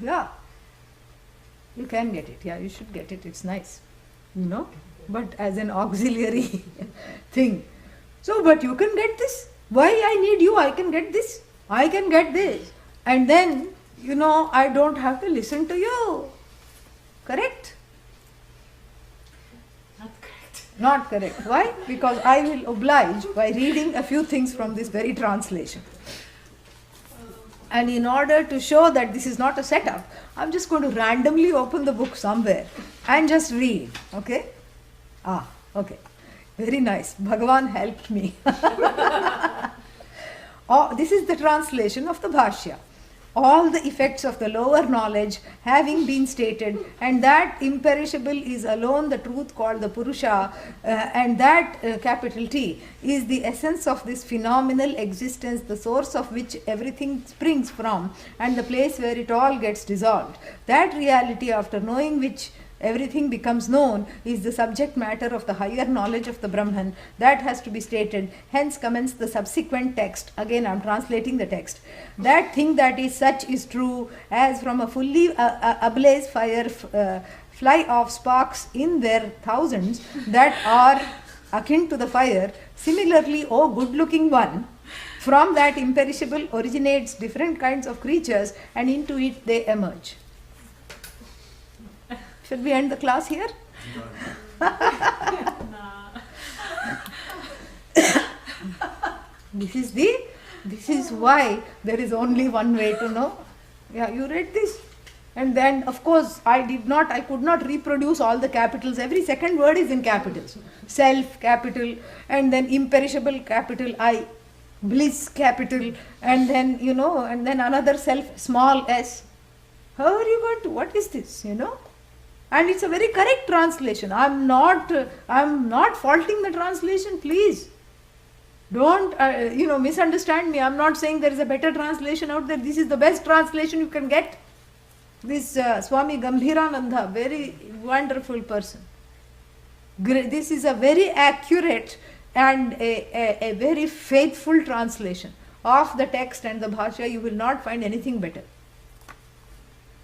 Yeah. You can get it, yeah, you should get it, it's nice, but as an auxiliary thing. So, but you can get this. Why I need you? I can get this. I can get this. And then, I don't have to listen to you. Correct? Not correct. Not correct. Why? Because I will oblige by reading a few things from this very translation. And in order to show that this is not a setup, I'm just going to randomly open the book somewhere and just read. Okay? Okay. Very nice. Bhagavan helped me. This is the translation of the Bhashya. All the effects of the lower knowledge having been stated, and that imperishable is alone the truth called the Purusha, and that capital T is the essence of this phenomenal existence, the source of which everything springs from, and the place where it all gets dissolved. That reality, after knowing which everything becomes known, is the subject matter of the higher knowledge of the Brahman. That has to be stated. Hence commence the subsequent text. Again, I am translating the text. That thing that is such is true as from a fully ablaze fire fly off sparks in their thousands that are akin to the fire. Similarly, O good-looking one, from that imperishable originates different kinds of creatures, and into it they emerge. Should we end the class here? This is why there is only one way to know. Yeah, you read this. And then, of course, I could not reproduce all the capitals. Every second word is in capitals. Self, capital, and then imperishable, capital I, bliss, capital, and then, and then another self, small s. How are you going to, what is this, And it's a very correct translation. I'm not faulting the translation, please. Don't, misunderstand me. I'm not saying there is a better translation out there. This is the best translation you can get. This Swami Gambhirananda, very wonderful person. This is a very accurate and a very faithful translation of the text and the Bhashya. You will not find anything better.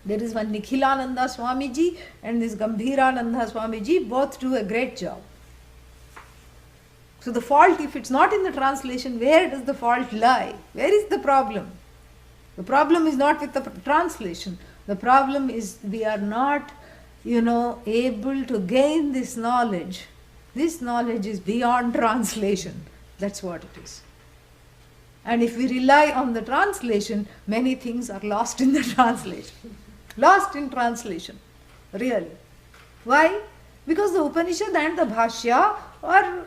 There is one Nikhilananda Swamiji and this Gambhirananda Swamiji, both do a great job. So the fault, if it's not in the translation, where does the fault lie? Where is the problem? The problem is not with the translation. The problem is we are not, able to gain this knowledge. This knowledge is beyond translation. That's what it is. And if we rely on the translation, many things are lost in the translation. lost in translation, really. Why? Because the Upanishad and the Bhashya are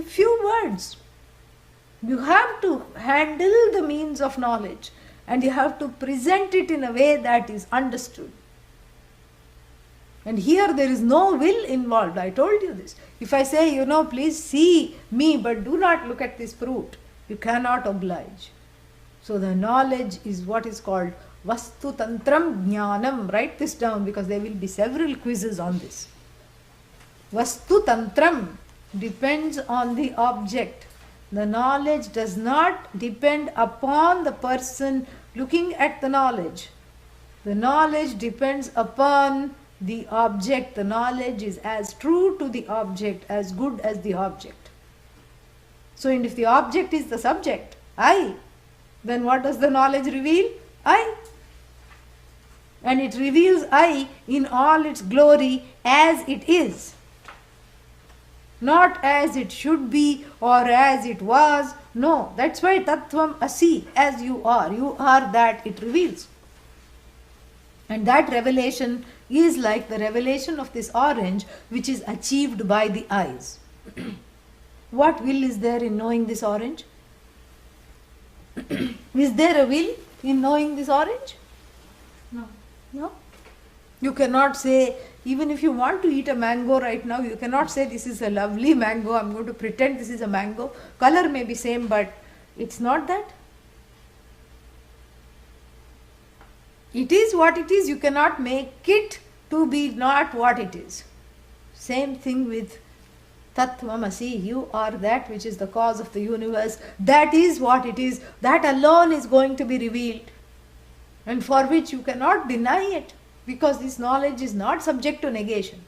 few words. You have to handle the means of knowledge and you have to present it in a way that is understood. And here there is no will involved. I told you this. If I say, please see me, but do not look at this fruit, you cannot oblige. So the knowledge is what is called Vastu Tantram Jnanam. Write this down because there will be several quizzes on this. Vastu Tantram depends on the object. The knowledge does not depend upon the person looking at the knowledge. The knowledge depends upon the object. The knowledge is as true to the object, as good as the object. So, and if the object is the subject, I, then what does the knowledge reveal? I. And it reveals I in all its glory as it is. Not as it should be or as it was. No, that's why Tattvam Asi, as you are that it reveals. And that revelation is like the revelation of this orange, which is achieved by the eyes. What will is there in knowing this orange? Is there a will in knowing this orange? No. No. You cannot say, even if you want to eat a mango right now, you cannot say this is a lovely mango, I'm going to pretend this is a mango. Color may be same, but it's not that. It is what it is, you cannot make it to be not what it is. Same thing with Tattvamasi, you are that which is the cause of the universe, that is what it is, that alone is going to be revealed, and for which you cannot deny it, because this knowledge is not subject to negation.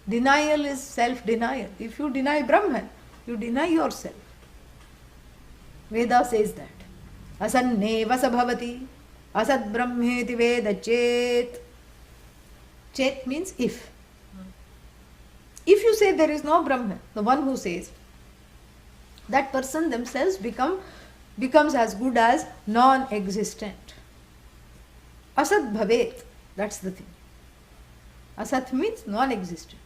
Denial is self-denial. If you deny Brahman, you deny yourself. Veda says that. Asanneva sabhavati, asad brahmeti veda chet. Chet means if. If you say there is no Brahman, the one who says, that person themselves becomes as good as non-existent. Asad bhavet, that's the thing. Asat means non-existent.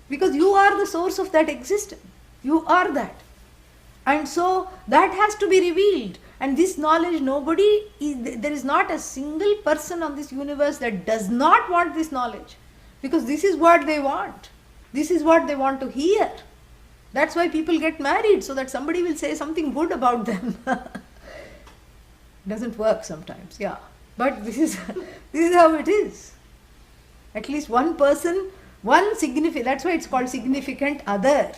Because you are the source of that existence. You are that. And so that has to be revealed. And this knowledge, there is not a single person on this universe that does not want this knowledge. Because this is what they want. This is what they want to hear. That's why people get married, so that somebody will say something good about them. Doesn't work sometimes, yeah. But this is how it is. At least one person, that's why it's called significant other.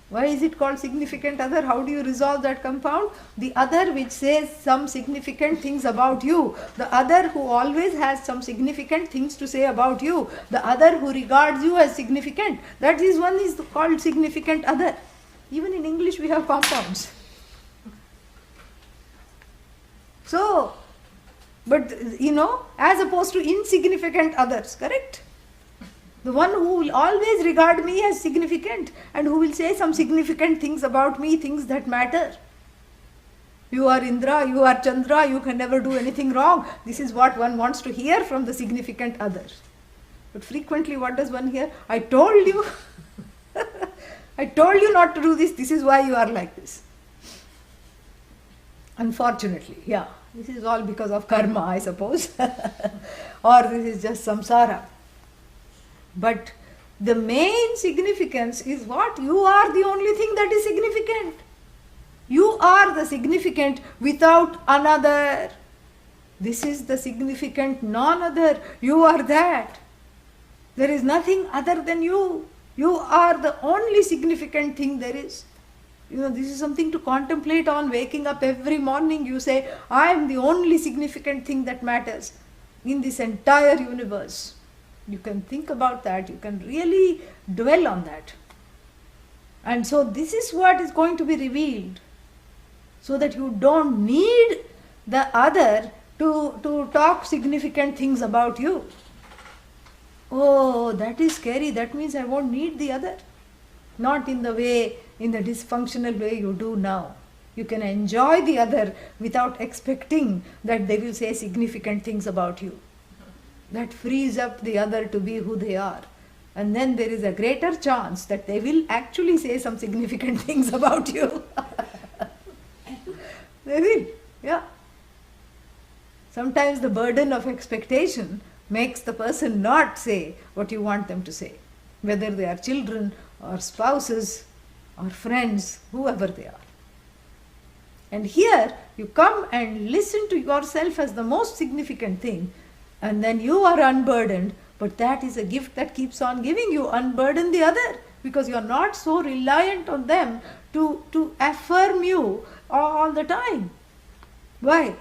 Why is it called significant other? How do you resolve that compound? The other which says some significant things about you. The other who always has some significant things to say about you. The other who regards you as significant. That is one is called significant other. Even in English we have compounds. So, but as opposed to insignificant others, correct? The one who will always regard me as significant and who will say some significant things about me, things that matter. You are Indra, you are Chandra, you can never do anything wrong. This is what one wants to hear from the significant other. But frequently what does one hear? I told you. I told you not to do this. This is why you are like this. Unfortunately, yeah. This is all because of karma, I suppose. Or this is just samsara. But the main significance is what? You are the only thing that is significant. You are the significant without another. This is the significant non-other. You are that. There is nothing other than you. You are the only significant thing there is. This is something to contemplate on. Waking up every morning, you say, I am the only significant thing that matters in this entire universe. You can think about that. You can really dwell on that. And so this is what is going to be revealed. So that you don't need the other to talk significant things about you. Oh, that is scary. That means I won't need the other. Not in the dysfunctional way you do now. You can enjoy the other without expecting that they will say significant things about you. that frees up the other to be who they are. And then there is a greater chance that they will actually say some significant things about you. They will, yeah. Sometimes the burden of expectation makes the person not say what you want them to say, whether they are children or spouses or friends, whoever they are. And here you come and listen to yourself as the most significant thing, and then you are unburdened, but that is a gift that keeps on giving. You unburden the other because you are not so reliant on them to affirm you all the time. Why?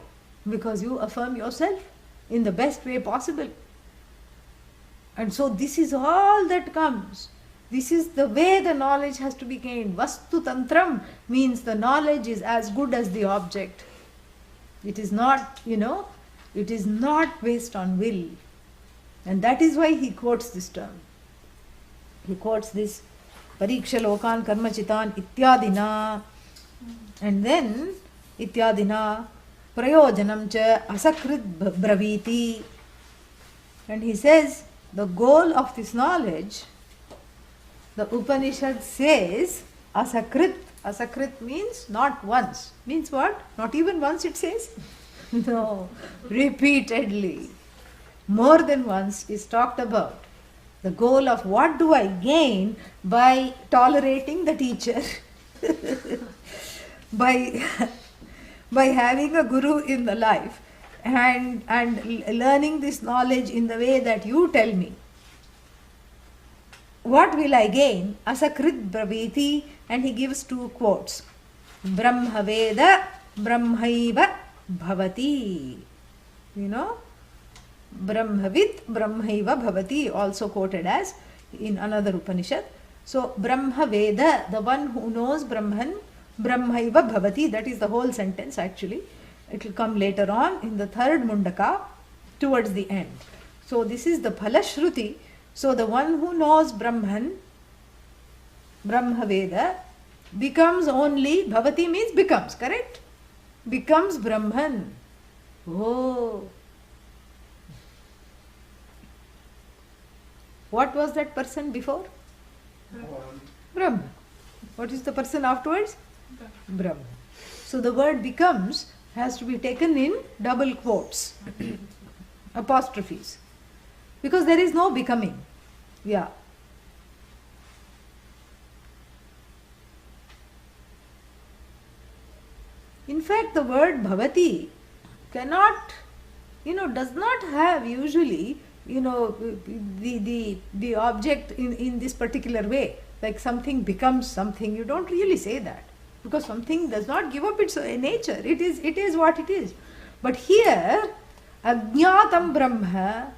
Because you affirm yourself in the best way possible. And so this is all that comes. This is the way the knowledge has to be gained. Vastu tantram means the knowledge is as good as the object. It is not, it is not based on will. And that is why he quotes this term. He quotes this pariksha lokan karma chitan ityadina. And then ityadina prayojanam cha asakrit braviti. And he says the goal of this knowledge, the Upanishad says asakrit. Asakrit means not once. Means what? Not even once it says. No, repeatedly. More than once is talked about. The goal of what do I gain by tolerating the teacher, by having a guru in the life and learning this knowledge in the way that you tell me. What will I gain? Asakrit braviti, and he gives two quotes. Brahmaveda brahmaiva bhavati. Brahmavit brahmaiva bhavati, also quoted as in another Upanishad. So Brahmaveda, the one who knows Brahman, brahmaiva bhavati, that is the whole sentence actually. It will come later on in the third Mundaka towards the end. So this is the Phalashruti. So the one who knows Brahman, Brahmaveda, becomes only, bhavati means becomes, correct? Becomes Brahman. Oh. What was that person before? Brahma. What is the person afterwards? Brahma. So the word becomes has to be taken in double quotes, apostrophes, because there is no becoming. Yeah. In fact, the word bhavati cannot, does not have usually, the object in this particular way. Like something becomes something, you don't really say that. Because something does not give up its nature. It is what it is. But here, ajñātam brahma,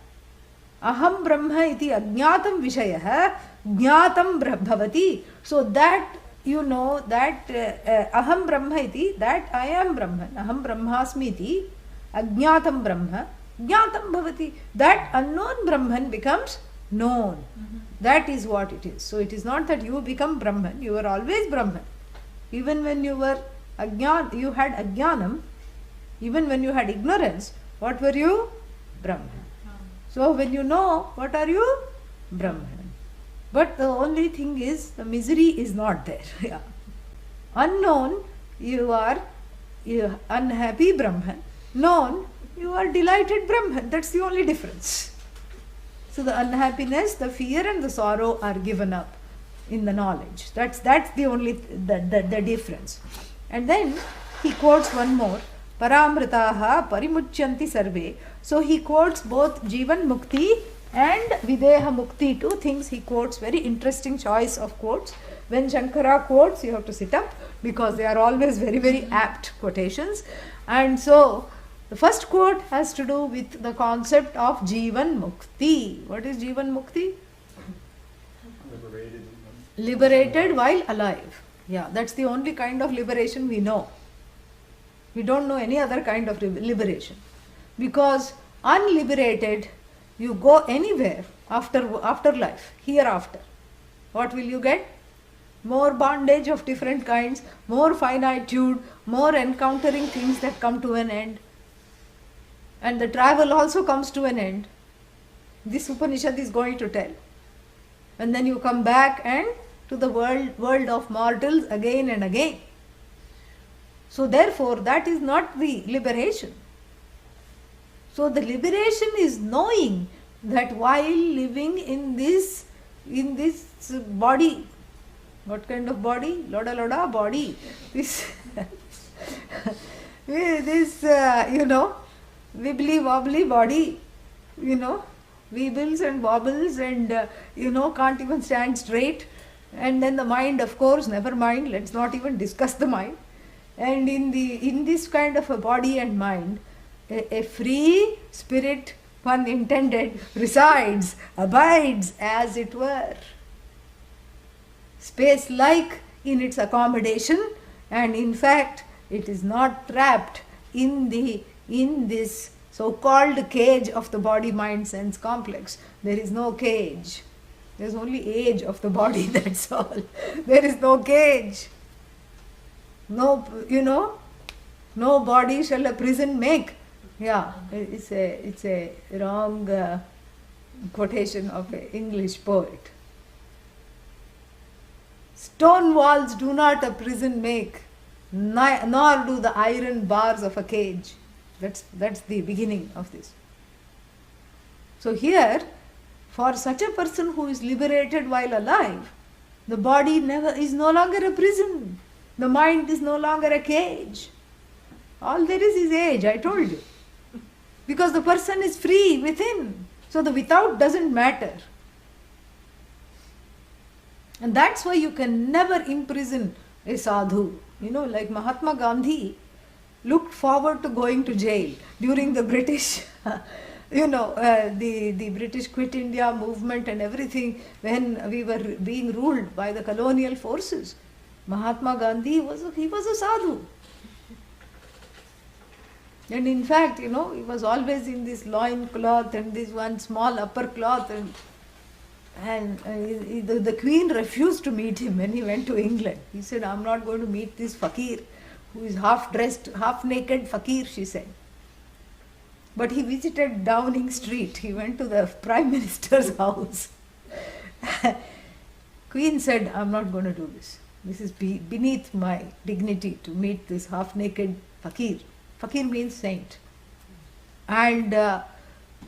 aham brahma iti ajñātam vishayah, jñātam bhavati. So that, that aham brahma iti, that I am Brahman, aham brahmasmi iti, ajñātam brahma, jñātam bhavati. That unknown Brahman becomes known. That is what it is. So it is not that you become Brahman, you were always Brahman. Even when you were you had ajnanam, even when you had ignorance, what were you? Brahman. So when you know, what are you? Brahman. But the only thing is, the misery is not there. Yeah. Unknown, you are unhappy Brahman. Known, you are delighted Brahman. That's the only difference. So the unhappiness, the fear and the sorrow are given up in the knowledge. That's the only the difference. And then he quotes one more, paramritaha parimucyanti sarve. So he quotes both Jivan Mukti and Videha Mukti, two things he quotes. Very interesting choice of quotes. When Shankara quotes, you have to sit up because they are always very, very apt quotations. And so the first quote has to do with the concept of Jivan Mukti. What is Jivan Mukti? Liberated while alive. Yeah, that's the only kind of liberation we know. We don't know any other kind of liberation. Because unliberated, you go anywhere after life, hereafter. What will you get? More bondage of different kinds, more finitude, more encountering things that come to an end. And the travel also comes to an end. this Upanishad is going to tell. And then you come back and to the world of mortals again and again. So therefore, that is not the liberation. So the liberation is knowing that while living in this body, what kind of body? Loda loda body. This wibbly wobbly body, wibbles and wobbles and can't even stand straight. And then the mind, of course, never mind, let's not even discuss the mind. And in this kind of a body and mind, a free spirit, pun intended, resides, abides as it were, space-like in its accommodation, and in fact it is not trapped in this so-called cage of the body-mind sense complex. There is no cage. There is only age of the body, that's all. There is no cage. No, no body shall a prison make. Yeah, it's a wrong quotation of an English poet. Stone walls do not a prison make, nor do the iron bars of a cage. That's the beginning of this. So here, for such a person who is liberated while alive, the body is no longer a prison. The mind is no longer a cage. All there is age, I told you. Because the person is free within. So the without doesn't matter. And that's why you can never imprison a sadhu. Like Mahatma Gandhi looked forward to going to jail during the British, the British Quit India movement and everything, when we were being ruled by the colonial forces. Mahatma Gandhi was a sadhu. And in fact, he was always in this loin cloth and this one small upper cloth, and the Queen refused to meet him when he went to England. He said, I'm not going to meet this fakir who is half dressed, half naked fakir, she said. But he visited Downing Street. He went to the Prime Minister's house. Queen said, I'm not going to do this. This is beneath my dignity to meet this half naked fakir. Fakir means saint. And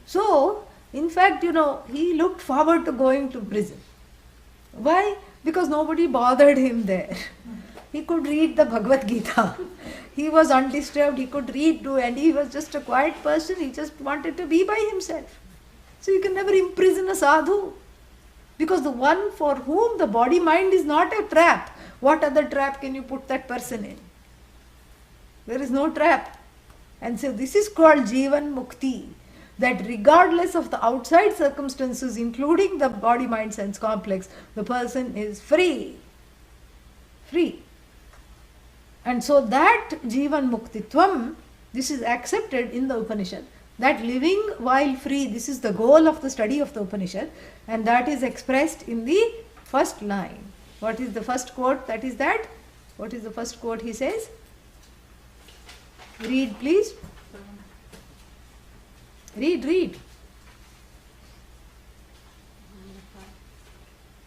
so, in fact, he looked forward to going to prison. Why? Because nobody bothered him there. He could read the Bhagavad Gita. He was undisturbed, he could read too, and he was just a quiet person. He just wanted to be by himself. So you can never imprison a sadhu. Because the one for whom the body-mind is not a trap, what other trap can you put that person in? There is no trap. And so this is called Jivan Mukti, that regardless of the outside circumstances, including the body-mind sense complex, the person is free. Free. And so that Jivan Muktitvam, this is accepted in the Upanishad. That living while free, this is the goal of the study of the Upanishad, and that is expressed in the first line. What is the first quote? That is that. What is the first quote he says? Read, please. Read.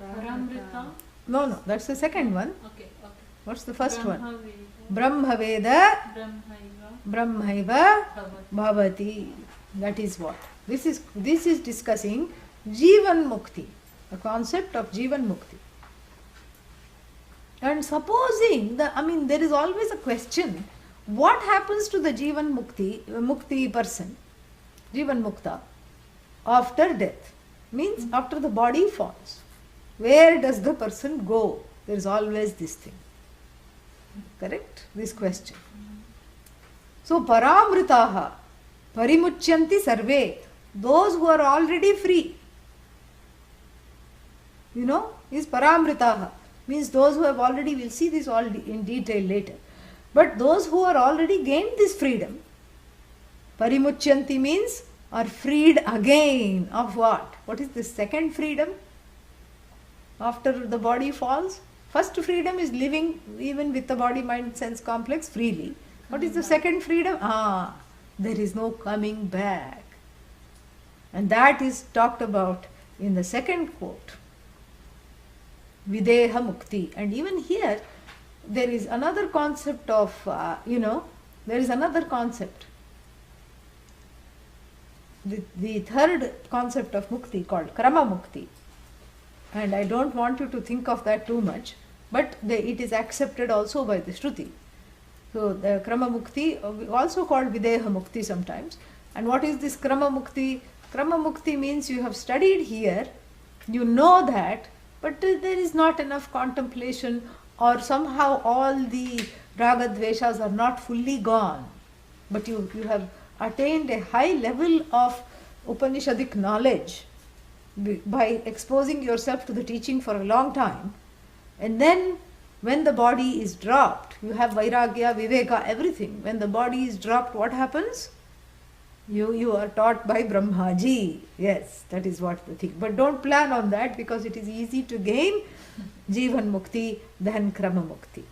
Paramrita. No, that's the second one. Okay. What's the first one? Brahmaveda. Brahmaveda Brahmaiva. Brahmaiva Bhavati. Bhavati. That is what? This is discussing Jivan Mukti, the concept of Jivan Mukti. And supposing, there is always a question, what happens to the Jivan Mukti person, Jivan Mukta, after death? Means after the body falls. Where does the person go? There is always this thing. Correct? This question. So, paramritaha, parimuchyanti sarve, those who are already free, is paramritaha. Means those who have already, we'll see this all in detail later. But those who are already gained this freedom, parimuchyanti means are freed again of what? What is the second freedom? After the body falls, first freedom is living even with the body, mind, sense complex freely. What is the second freedom? There is no coming back. And that is talked about in the second quote, Videha Mukti. And even here, there is another concept of, there is another concept. The third concept of mukti called Krama Mukti. And I don't want you to think of that too much, but it is accepted also by the Shruti. So the Krama Mukti, also called Videha Mukti sometimes. And what is this Krama Mukti? Krama Mukti means you have studied here, you know that, but there is not enough contemplation, or somehow all the raga dveshas are not fully gone. But you have attained a high level of Upanishadic knowledge by exposing yourself to the teaching for a long time. And then when the body is dropped, you have Vairagya, Viveka, everything. When the body is dropped, what happens? You are taught by Brahmaji. Yes, that is what the thing. But don't plan on that, because it is easy to gain Jivan Mukti than Krama Mukti.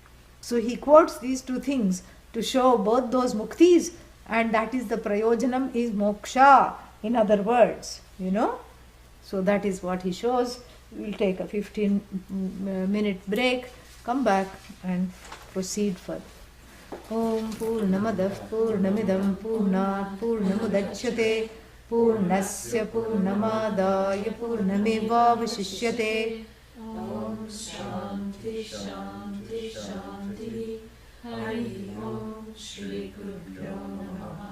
So he quotes these two things to show both those muktis, and that is the prayojanam is moksha, in other words, So that is what he shows. We will take a 15-minute break, come back and proceed further. Om Purnamadah Purnamidam Purnat Purnamudachyate Purnasya Purnamadaya Purnamevavashishyate. Om Shanti Shanti Shanti. Hari Om Shri Gurubhyo Namaha.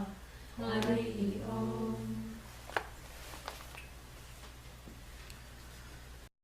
Hari Om.